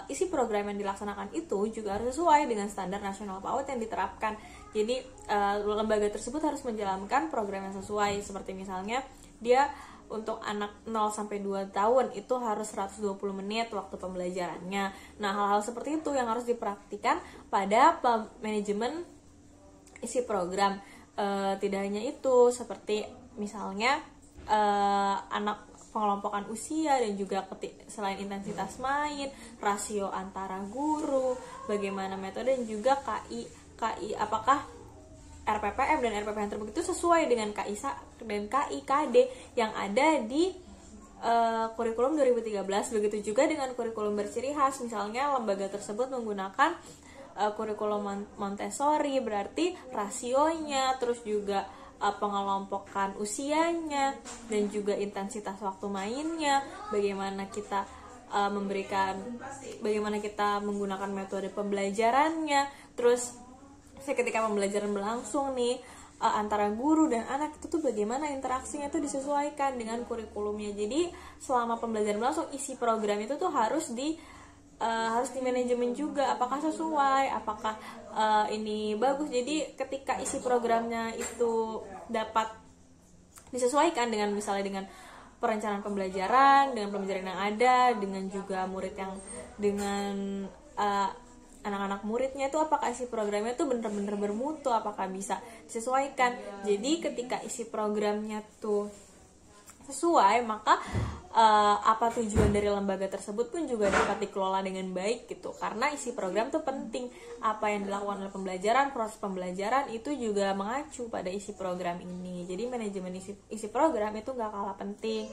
[SPEAKER 1] isi program yang dilaksanakan itu juga harus sesuai dengan standar nasional PAUD yang diterapkan. Jadi lembaga tersebut harus menjalankan program yang sesuai, seperti misalnya dia untuk anak 0-2 tahun itu harus 120 menit waktu pembelajarannya. Nah, hal-hal seperti itu yang harus dipraktikkan pada manajemen isi program. Tidak hanya itu, seperti misalnya anak pengelompokan usia, dan juga selain intensitas main, rasio antara guru, bagaimana metode, dan juga KI apakah RPPM dan RPPM tersebut itu sesuai dengan KI dan KIKD yang ada di kurikulum 2013. Begitu juga dengan kurikulum berciri khas, misalnya lembaga tersebut menggunakan kurikulum Montessori, berarti rasionya, terus juga pengelompokan usianya, dan juga intensitas waktu mainnya, bagaimana kita menggunakan metode pembelajarannya, terus ketika pembelajaran berlangsung nih antara guru dan anak itu tuh bagaimana interaksinya tuh disesuaikan dengan kurikulumnya. Jadi selama pembelajaran berlangsung, isi program itu tuh harus di manajemen juga, apakah sesuai, apakah ini bagus. Jadi ketika isi programnya itu dapat disesuaikan dengan misalnya dengan perencanaan pembelajaran, dengan pembelajaran yang ada, dengan juga murid yang dengan anak-anak muridnya itu, apakah isi programnya itu benar-benar bermutu, apakah bisa disesuaikan. Jadi ketika isi programnya tuh sesuai, maka apa tujuan dari lembaga tersebut pun juga dapat dikelola dengan baik gitu. Karena isi program tuh penting, apa yang dilakukan oleh pembelajaran, proses pembelajaran itu juga mengacu pada isi program ini. Jadi manajemen isi program itu gak kalah penting.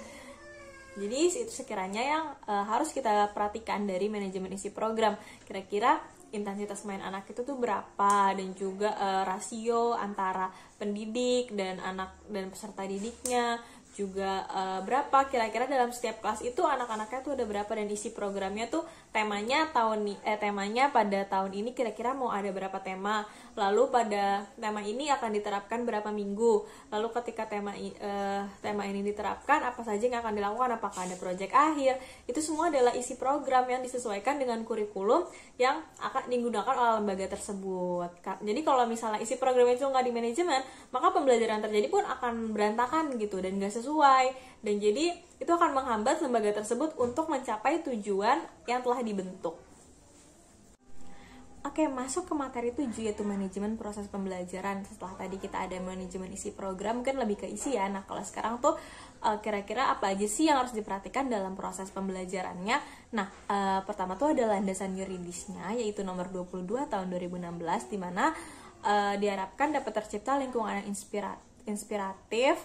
[SPEAKER 1] Jadi itu sekiranya yang harus kita perhatikan dari manajemen isi program. Kira-kira intensitas main anak itu tuh berapa, dan juga rasio antara pendidik dan anak dan peserta didiknya juga berapa kira-kira dalam setiap kelas itu anak-anaknya tuh ada berapa, dan isi programnya tuh temanya pada tahun ini kira-kira mau ada berapa tema, lalu pada tema ini akan diterapkan berapa minggu, lalu ketika tema ini diterapkan apa saja yang akan dilakukan, apakah ada proyek akhir. Itu semua adalah isi program yang disesuaikan dengan kurikulum yang akan digunakan oleh lembaga tersebut. Jadi kalau misalnya isi program itu nggak di manajemen, maka pembelajaran terjadi pun akan berantakan gitu dan nggak sesuai, dan jadi itu akan menghambat lembaga tersebut untuk mencapai tujuan yang telah dibentuk. Oke, masuk ke materi 7 yaitu manajemen proses pembelajaran. Setelah tadi kita ada manajemen isi program, mungkin lebih ke isi ya. Nah, kalau sekarang tuh kira-kira apa aja sih yang harus diperhatikan dalam proses pembelajarannya? Nah, pertama tuh ada landasan yuridisnya yaitu nomor 22 tahun 2016, di mana diharapkan dapat tercipta lingkungan yang inspiratif,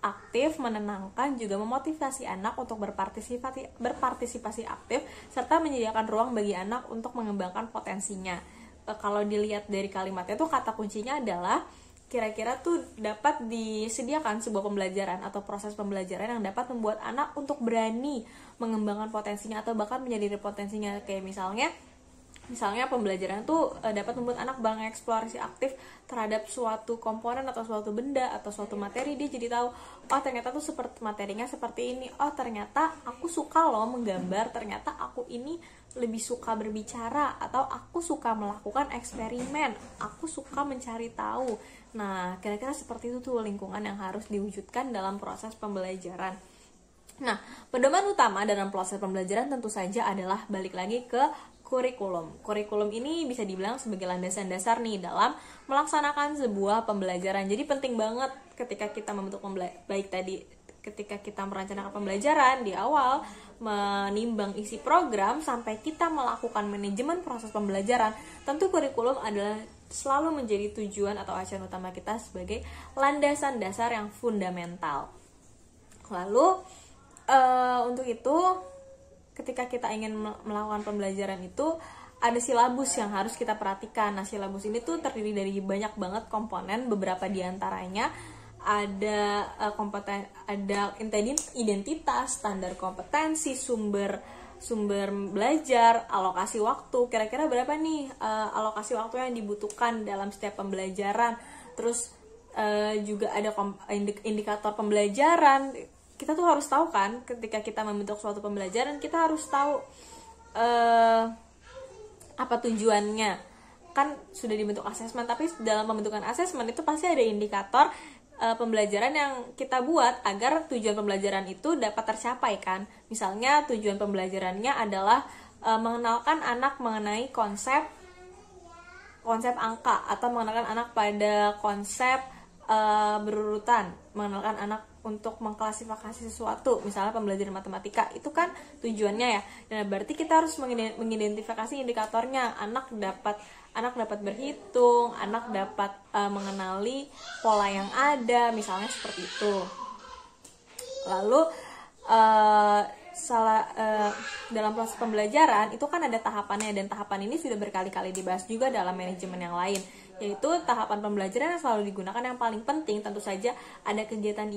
[SPEAKER 1] aktif, menenangkan, juga memotivasi anak untuk berpartisipasi aktif, serta menyediakan ruang bagi anak untuk mengembangkan potensinya. Kalau dilihat dari kalimatnya tuh kata kuncinya adalah kira-kira tuh dapat disediakan sebuah pembelajaran atau proses pembelajaran yang dapat membuat anak untuk berani mengembangkan potensinya atau bahkan menjadi potensinya. Kayak misalnya pembelajaran tuh dapat membuat anak mengeksplorasi aktif terhadap suatu komponen atau suatu benda atau suatu materi. Dia jadi tahu, oh ternyata tuh materinya seperti ini, oh ternyata aku suka loh menggambar, ternyata aku ini lebih suka berbicara, atau aku suka melakukan eksperimen, aku suka mencari tahu. Nah, kira-kira seperti itu tuh lingkungan yang harus diwujudkan dalam proses pembelajaran. Nah, pedoman utama dalam proses pembelajaran tentu saja adalah balik lagi ke kurikulum. Kurikulum ini bisa dibilang sebagai landasan dasar nih dalam melaksanakan sebuah pembelajaran. Jadi penting banget ketika kita membentuk ketika kita merencanakan pembelajaran di awal, menimbang isi program sampai kita melakukan manajemen proses pembelajaran, tentu kurikulum adalah selalu menjadi tujuan atau acuan utama kita sebagai landasan dasar yang fundamental. Lalu untuk itu ketika kita ingin melakukan pembelajaran itu ada silabus yang harus kita perhatikan. Nah, silabus ini tuh terdiri dari banyak banget komponen, beberapa diantaranya ada identitas, standar kompetensi, sumber belajar, alokasi waktu. Kira-kira berapa nih alokasi waktu yang dibutuhkan dalam setiap pembelajaran. Terus juga ada indikator pembelajaran. Kita tuh harus tahu kan, ketika kita membentuk suatu pembelajaran, kita harus tahu apa tujuannya. Kan sudah dibentuk asesmen, tapi dalam pembentukan asesmen itu pasti ada indikator pembelajaran yang kita buat agar tujuan pembelajaran itu dapat tercapai kan. Misalnya tujuan pembelajarannya adalah mengenalkan anak mengenai konsep angka, atau mengenalkan anak pada konsep berurutan, mengenalkan anak untuk mengklasifikasi sesuatu, misalnya pembelajaran matematika, itu kan tujuannya ya. Dan berarti kita harus mengidentifikasi indikatornya. Anak dapat berhitung, anak dapat mengenali pola yang ada, misalnya seperti itu. Lalu dalam proses pembelajaran itu kan ada tahapannya, dan tahapan ini sudah berkali-kali dibahas juga dalam manajemen yang lain, yaitu tahapan pembelajaran yang selalu digunakan yang paling penting tentu saja ada kegiatan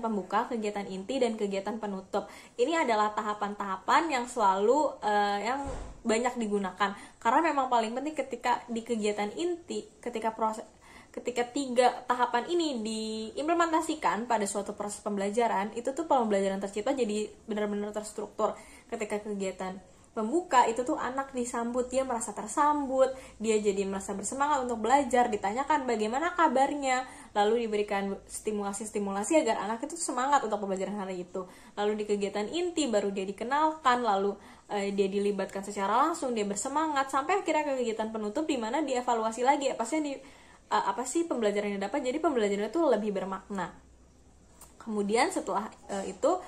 [SPEAKER 1] pembuka, kegiatan inti, dan kegiatan penutup. Ini adalah tahapan-tahapan yang selalu yang banyak digunakan, karena memang paling penting ketika di kegiatan inti, ketika 3 tahapan ini diimplementasikan pada suatu proses pembelajaran, itu tuh pembelajaran tercipta jadi benar-benar terstruktur. Ketika kegiatan pembuka itu tuh anak disambut, dia merasa tersambut, dia jadi merasa bersemangat untuk belajar, ditanyakan bagaimana kabarnya, lalu diberikan stimulasi agar anak itu semangat untuk pembelajaran hari itu. Lalu di kegiatan inti baru dia dikenalkan, lalu dia dilibatkan secara langsung, dia bersemangat, sampai akhirnya ke kegiatan penutup di mana dievaluasi lagi apa sih pembelajaran yang dapat, jadi pembelajaran itu lebih bermakna. Kemudian setelah itu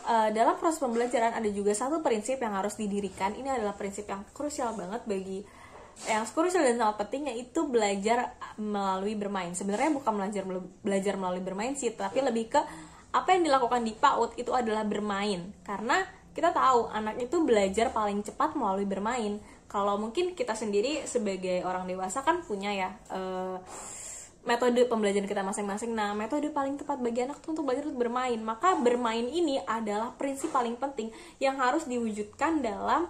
[SPEAKER 1] dalam proses pembelajaran ada juga satu prinsip yang harus didirikan. Ini adalah prinsip yang krusial banget yang krusial dan sangat penting, yaitu belajar melalui bermain. Sebenarnya bukan belajar melalui bermain sih, tapi lebih ke apa yang dilakukan di PAUD itu adalah bermain, karena kita tahu anak itu belajar paling cepat melalui bermain. Kalau mungkin kita sendiri sebagai orang dewasa kan punya ya metode pembelajaran kita masing-masing. Nah, metode paling tepat bagi anak itu untuk belajar untuk bermain. Maka bermain ini adalah prinsip paling penting yang harus diwujudkan dalam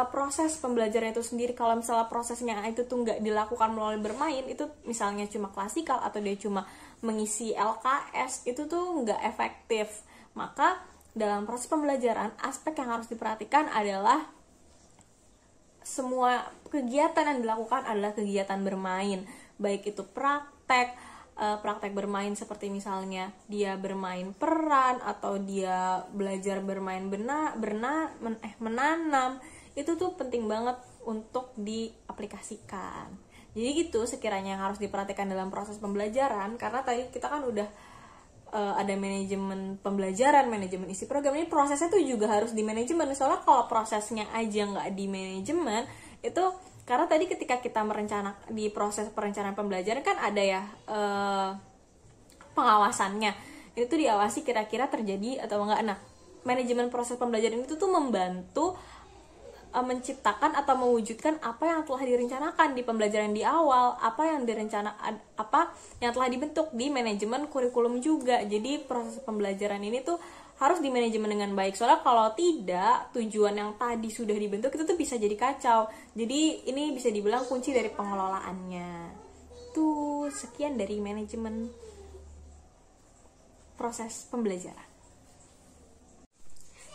[SPEAKER 1] proses pembelajaran itu sendiri. Kalau misalnya prosesnya itu tuh nggak dilakukan melalui bermain, itu misalnya cuma klasikal atau dia cuma mengisi LKS, itu tuh nggak efektif. Maka dalam proses pembelajaran, aspek yang harus diperhatikan adalah semua kegiatan yang dilakukan adalah kegiatan bermain, baik itu praktek bermain seperti misalnya dia bermain peran atau dia belajar bermain menanam. Itu tuh penting banget untuk diaplikasikan. Jadi gitu sekiranya yang harus diperhatikan dalam proses pembelajaran, karena tadi kita kan udah ada manajemen pembelajaran, manajemen isi program. Ini prosesnya tuh juga harus di manajemen. Soalnya kalau prosesnya aja nggak di manajemen, itu karena tadi ketika kita merencanakan di proses perencanaan pembelajaran kan ada ya pengawasannya. Itu tuh diawasi kira-kira terjadi atau enggak. Nah, manajemen proses pembelajaran itu tuh membantu menciptakan atau mewujudkan apa yang telah direncanakan di pembelajaran di awal, apa yang telah dibentuk di manajemen kurikulum juga. Jadi proses pembelajaran ini tuh harus di manajemen dengan baik. Soalnya kalau tidak, tujuan yang tadi sudah dibentuk itu tuh bisa jadi kacau. Jadi ini bisa dibilang kunci dari pengelolaannya. Tuh sekian dari manajemen proses pembelajaran.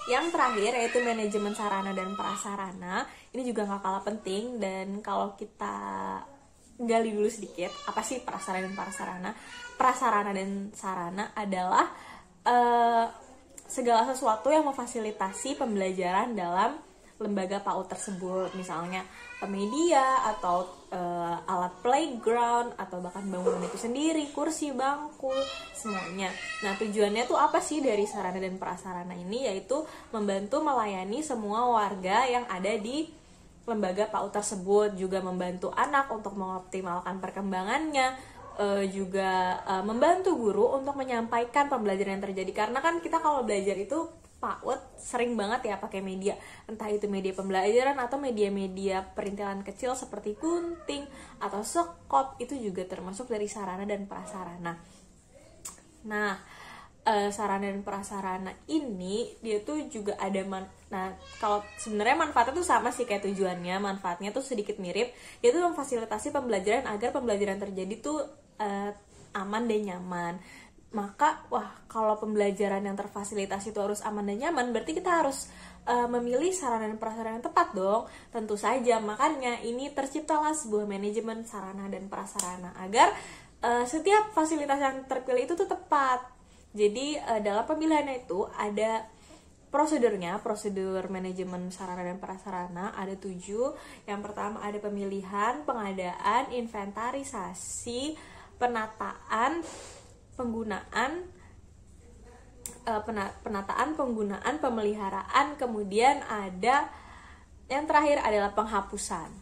[SPEAKER 1] Yang terakhir yaitu manajemen sarana dan prasarana. Ini juga gak kalah penting, dan kalau kita gali dulu sedikit, apa sih prasarana dan prasarana? Prasarana dan sarana adalah segala sesuatu yang memfasilitasi pembelajaran dalam lembaga PAUD tersebut. Misalnya media atau alat playground atau bahkan bangunan itu sendiri, kursi, bangku, semuanya. Nah, tujuannya tuh apa sih dari sarana dan prasarana ini? Yaitu membantu melayani semua warga yang ada di lembaga PAUD tersebut, juga membantu anak untuk mengoptimalkan perkembangannya, juga membantu guru untuk menyampaikan pembelajaran yang terjadi. Karena kan kita kalau belajar itu PAUD sering banget ya pakai media, entah itu media pembelajaran atau media-media perintilan kecil seperti gunting atau sekop, itu juga termasuk dari sarana dan prasarana. Nah, sarana dan prasarana ini dia tuh juga ada nah, kalau sebenarnya manfaatnya tuh sama sih kayak tujuannya, manfaatnya tuh sedikit mirip, yaitu memfasilitasi pembelajaran agar pembelajaran terjadi tuh aman dan nyaman. Maka, kalau pembelajaran yang terfasilitasi itu harus aman dan nyaman, berarti kita harus memilih sarana dan prasarana yang tepat dong. Tentu saja, makanya ini terciptalah sebuah manajemen sarana dan prasarana agar setiap fasilitas yang terpilih itu tuh tepat. Jadi dalam pemilihannya itu ada prosedurnya, prosedur manajemen sarana dan prasarana ada 7. Yang pertama ada pemilihan, pengadaan, inventarisasi, penataan, penggunaan, pemeliharaan, kemudian ada yang terakhir adalah penghapusan.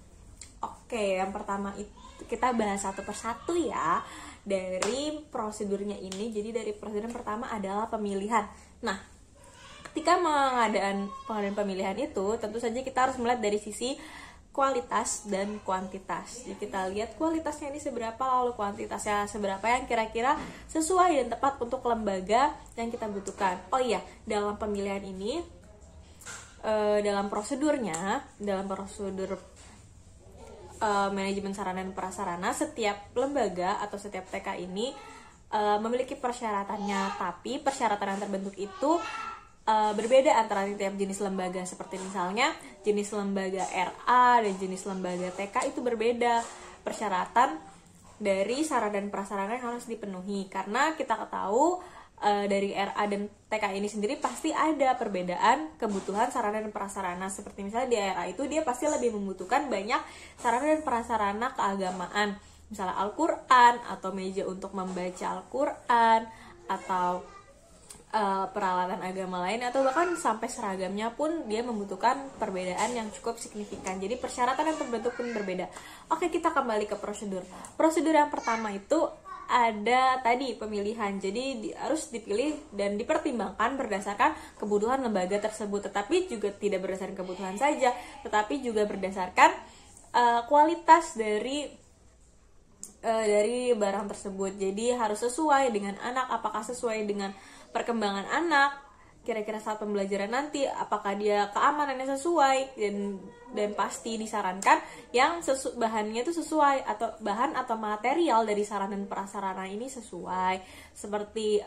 [SPEAKER 1] Oke, yang pertama itu kita bahas satu persatu ya dari prosedurnya ini. Jadi dari prosedur yang pertama adalah pemilihan. Nah, ketika pengadaan pemilihan itu tentu saja kita harus melihat dari sisi kualitas dan kuantitas. Jadi kita lihat kualitasnya ini seberapa, lalu kuantitasnya seberapa yang kira-kira sesuai dan tepat untuk lembaga yang kita butuhkan. Oh iya, dalam pemilihan ini, dalam prosedur manajemen sarana dan prasarana, setiap lembaga atau setiap TK ini memiliki persyaratannya, tapi persyaratan yang terbentuk itu berbeda antara tiap jenis lembaga. Seperti misalnya jenis lembaga RA dan jenis lembaga TK itu berbeda persyaratan dari sarana dan prasarana yang harus dipenuhi. Karena kita tahu dari RA dan TK ini sendiri pasti ada perbedaan kebutuhan sarana dan prasarana. Seperti misalnya di RA itu dia pasti lebih membutuhkan banyak sarana dan prasarana keagamaan, misalnya Al-Quran atau meja untuk membaca Al-Quran atau peralatan agama lain, atau bahkan sampai seragamnya pun dia membutuhkan perbedaan yang cukup signifikan. Jadi persyaratan yang terbentuk pun berbeda. Oke, kita kembali ke prosedur. Prosedur yang pertama itu ada tadi pemilihan. Jadi harus dipilih dan dipertimbangkan berdasarkan kebutuhan lembaga tersebut. Tetapi juga tidak berdasarkan kebutuhan saja, tetapi juga berdasarkan kualitas dari barang tersebut. Jadi harus sesuai dengan anak, apakah sesuai dengan perkembangan anak, kira-kira saat pembelajaran nanti apakah dia keamanannya sesuai, dan pasti disarankan yang bahannya itu sesuai, atau bahan atau material dari sarana dan prasarana ini sesuai. Seperti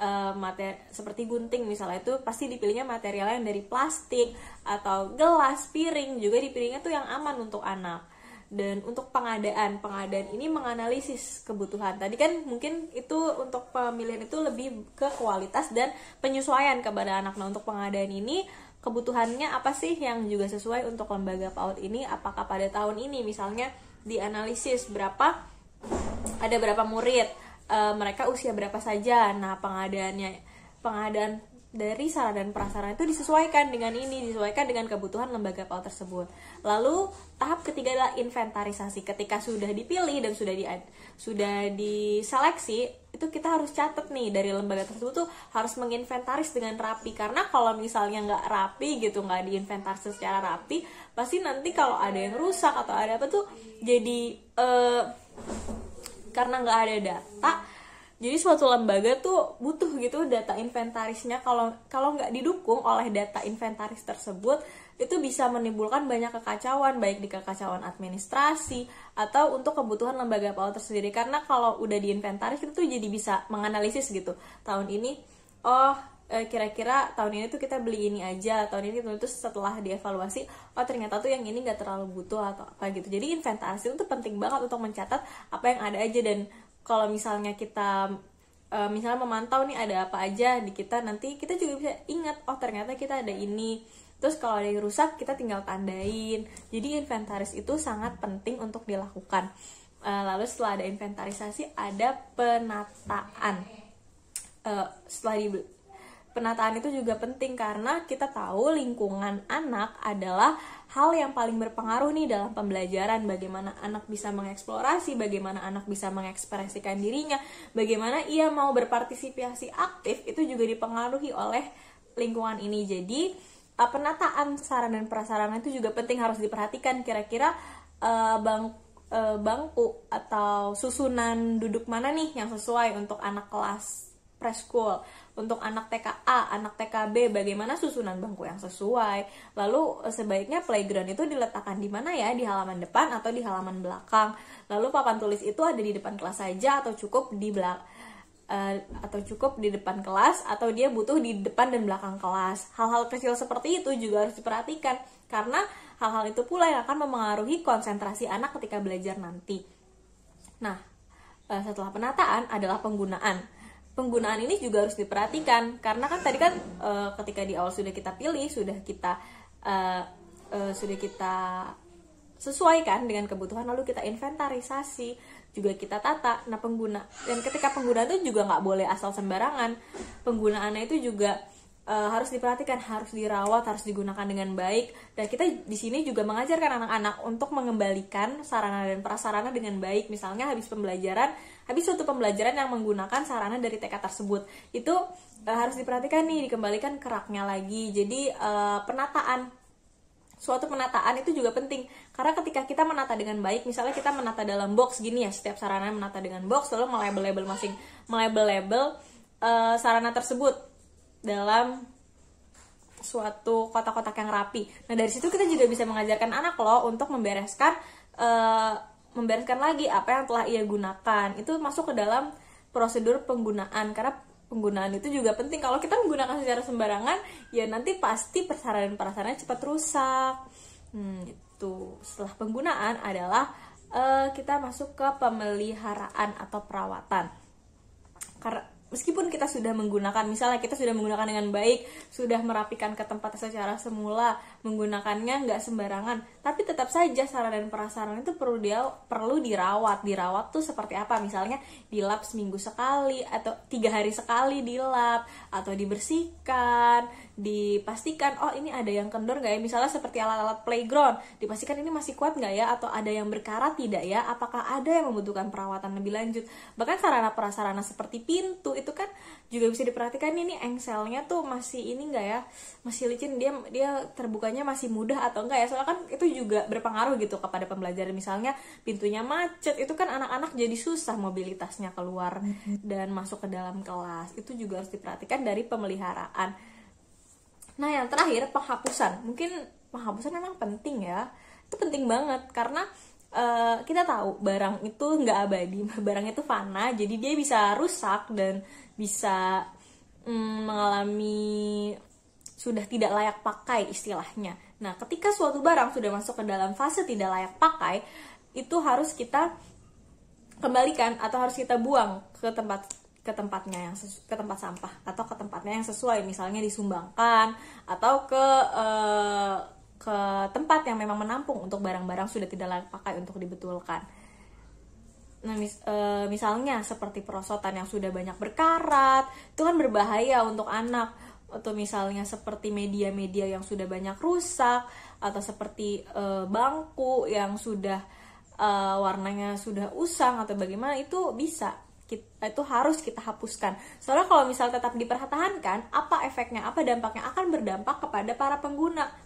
[SPEAKER 1] seperti gunting misalnya, itu pasti dipilihnya material yang dari plastik, atau gelas, piring juga dipilihnya tuh yang aman untuk anak. Dan untuk pengadaan ini menganalisis kebutuhan. Tadi kan mungkin itu untuk pemilihan itu lebih ke kualitas dan penyesuaian kepada anak. Nah, untuk pengadaan ini kebutuhannya apa sih yang juga sesuai untuk lembaga PAUD ini? Apakah pada tahun ini misalnya dianalisis ada berapa murid, mereka usia berapa saja. Nah, pengadaan dari sarana dan prasarana itu disesuaikan dengan kebutuhan lembaga PAUD tersebut. Lalu tahap ketiga adalah inventarisasi. Ketika sudah dipilih dan sudah diseleksi, itu kita harus catat nih, dari lembaga tersebut tuh harus menginventaris dengan rapi. Karena kalau misalnya nggak rapi gitu, nggak diinventaris secara rapi, pasti nanti kalau ada yang rusak atau ada apa tuh jadi karena nggak ada data. Jadi suatu lembaga tuh butuh gitu data inventarisnya. Kalau nggak didukung oleh data inventaris tersebut, itu bisa menimbulkan banyak kekacauan, baik di kekacauan administrasi atau untuk kebutuhan lembaga PAUD tersendiri. Karena kalau udah diinventaris itu tuh jadi bisa menganalisis gitu. Tahun ini, kira-kira tahun ini tuh kita beli ini aja, tahun ini terus setelah dievaluasi, ternyata tuh yang ini nggak terlalu butuh atau apa gitu. Jadi inventaris itu tuh penting banget untuk mencatat apa yang ada aja. Dan kalau misalnya kita misalnya memantau nih ada apa aja di kita, nanti kita juga bisa ingat, ternyata kita ada ini. Terus kalau ada yang rusak, kita tinggal tandain. Jadi inventaris itu sangat penting untuk dilakukan. Lalu setelah ada inventarisasi, ada penataan. Penataan itu juga penting karena kita tahu lingkungan anak adalah hal yang paling berpengaruh nih dalam pembelajaran. Bagaimana anak bisa mengeksplorasi, bagaimana anak bisa mengekspresikan dirinya, bagaimana ia mau berpartisipasi aktif, itu juga dipengaruhi oleh lingkungan ini. Jadi penataan sarana dan prasarana itu juga penting, harus diperhatikan. Kira-kira bangku atau susunan duduk mana nih yang sesuai untuk anak kelas preschool, untuk anak TKA, anak TKB, bagaimana susunan bangku yang sesuai. Lalu sebaiknya playground itu diletakkan di mana ya, di halaman depan atau di halaman belakang. Lalu papan tulis itu ada di depan kelas saja atau cukup di depan kelas, atau dia butuh di depan dan belakang kelas. Hal-hal kecil seperti itu juga harus diperhatikan karena hal-hal itu pula yang akan memengaruhi konsentrasi anak ketika belajar nanti. Nah, setelah penataan adalah penggunaan. Penggunaan ini juga harus diperhatikan karena kan tadi kan ketika di awal sudah kita pilih, sudah kita sesuaikan dengan kebutuhan, lalu kita inventarisasi, juga kita tata. Nah, dan ketika penggunaan itu juga nggak boleh asal sembarangan. Penggunaannya itu juga harus diperhatikan, harus dirawat, harus digunakan dengan baik. Dan kita di sini juga mengajarkan anak-anak untuk mengembalikan sarana dan prasarana dengan baik. Misalnya habis suatu pembelajaran yang menggunakan sarana dari TK tersebut, itu harus diperhatikan nih, dikembalikan keraknya lagi. Jadi suatu penataan itu juga penting, karena ketika kita menata dengan baik, misalnya kita menata dalam box gini ya, setiap sarana menata dengan box, lalu melabel sarana tersebut dalam suatu kotak-kotak yang rapi. Nah, dari situ kita juga bisa mengajarkan anak loh untuk membereskan lagi apa yang telah ia gunakan. Itu masuk ke dalam prosedur penggunaan, karena penggunaan itu juga penting. Kalau kita menggunakan secara sembarangan, ya nanti pasti prasarana cepat rusak. Itu setelah penggunaan adalah kita masuk ke pemeliharaan atau perawatan. meskipun kita sudah menggunakan, misalnya kita sudah menggunakan dengan baik, sudah merapikan ke tempat secara semula, menggunakannya nggak sembarangan, tapi tetap saja sarana dan prasarana itu perlu dirawat. Dirawat tuh seperti apa? Misalnya dilap seminggu sekali atau 3 hari sekali dilap, atau dibersihkan, dipastikan oh ini ada yang kendor nggak ya, misalnya seperti alat-alat playground, dipastikan ini masih kuat nggak ya, atau ada yang berkarat tidak ya, apakah ada yang membutuhkan perawatan lebih lanjut. Bahkan sarana prasarana seperti pintu itu kan juga bisa diperhatikan, ini engselnya tuh masih ini enggak ya, masih licin, dia terbukanya masih mudah atau enggak ya, soalnya kan itu juga berpengaruh gitu kepada pembelajaran. Misalnya pintunya macet, itu kan anak-anak jadi susah mobilitasnya keluar dan masuk ke dalam kelas, itu juga harus diperhatikan dari pemeliharaan. Nah yang terakhir, penghapusan. Mungkin penghapusan memang penting ya, itu penting banget karena kita tahu barang itu nggak abadi, barang itu fana, jadi dia bisa rusak dan bisa mengalami sudah tidak layak pakai istilahnya. Nah, ketika suatu barang sudah masuk ke dalam fase tidak layak pakai, itu harus kita kembalikan atau harus kita buang ke tempatnya ke tempat sampah atau ke tempatnya yang sesuai, misalnya disumbangkan atau ke tempat yang memang menampung untuk barang-barang sudah tidak layak pakai untuk dibetulkan. Nah, misalnya seperti perosotan yang sudah banyak berkarat, itu kan berbahaya untuk anak. Atau misalnya seperti media-media yang sudah banyak rusak, atau seperti bangku yang sudah warnanya sudah usang atau bagaimana, itu itu harus kita hapuskan. Soalnya kalau misal tetap dipertahankan, apa efeknya, apa dampaknya? Akan berdampak kepada para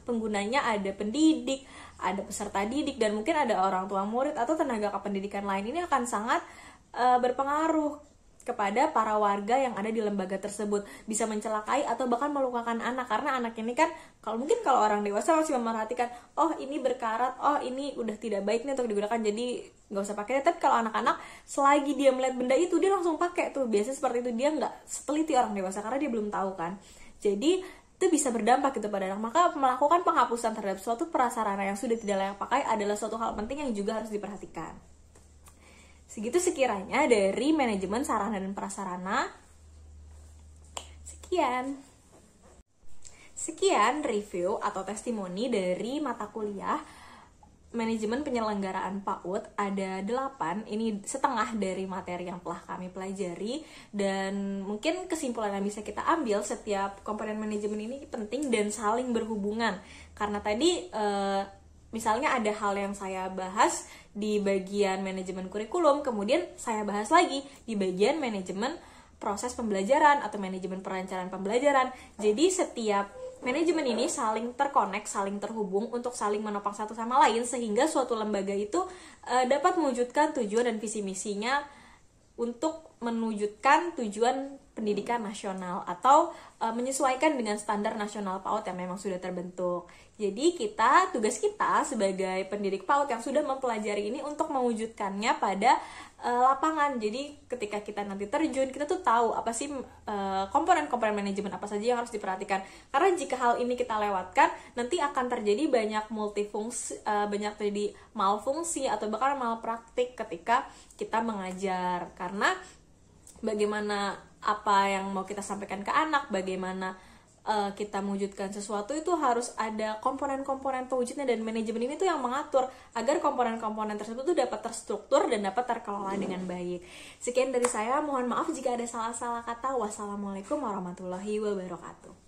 [SPEAKER 1] penggunanya, ada pendidik, ada peserta didik, dan mungkin ada orang tua murid atau tenaga kependidikan lain. Ini akan sangat berpengaruh kepada para warga yang ada di lembaga tersebut, bisa mencelakai atau bahkan melukakan anak, karena anak ini kan kalau orang dewasa masih memperhatikan, oh ini berkarat, oh ini udah tidak baik nih untuk digunakan, jadi nggak usah pakai. Tapi kalau anak-anak selagi dia melihat benda itu, dia langsung pakai tuh, biasanya seperti itu, dia nggak seteliti orang dewasa karena dia belum tahu kan. Jadi itu bisa berdampak gitu pada anak. Maka melakukan penghapusan terhadap suatu prasarana yang sudah tidak layak pakai adalah suatu hal penting yang juga harus diperhatikan. Segitu sekiranya dari manajemen sarana dan prasarana. Sekian review atau testimoni dari mata kuliah manajemen penyelenggaraan PAUD. Ada 8, ini setengah dari materi yang telah kami pelajari, dan mungkin kesimpulan yang bisa kita ambil, setiap komponen manajemen ini penting dan saling berhubungan. Karena tadi misalnya ada hal yang saya bahas di bagian manajemen kurikulum, kemudian saya bahas lagi di bagian manajemen proses pembelajaran atau manajemen perencanaan pembelajaran. Jadi setiap manajemen ini saling terkonek, saling terhubung untuk saling menopang satu sama lain, sehingga suatu lembaga itu dapat mewujudkan tujuan dan visi misinya untuk menwujudkan tujuan pendidikan nasional atau menyesuaikan dengan standar nasional PAUD yang memang sudah terbentuk. Jadi tugas kita sebagai pendidik PAUD yang sudah mempelajari ini untuk mewujudkannya pada lapangan. Jadi ketika kita nanti terjun, kita tuh tahu apa sih komponen-komponen manajemen apa saja yang harus diperhatikan. Karena jika hal ini kita lewatkan, nanti akan terjadi banyak multifungsi, banyak terjadi malfungsi atau bahkan malpraktik ketika kita mengajar. Karena bagaimana apa yang mau kita sampaikan ke anak, bagaimana kita mewujudkan sesuatu, itu harus ada komponen-komponen pewujudnya, dan manajemen ini tuh yang mengatur agar komponen-komponen tersebut tuh dapat terstruktur dan dapat terkelola dengan baik. Sekian dari saya, mohon maaf jika ada salah-salah kata. Wassalamualaikum warahmatullahi wabarakatuh.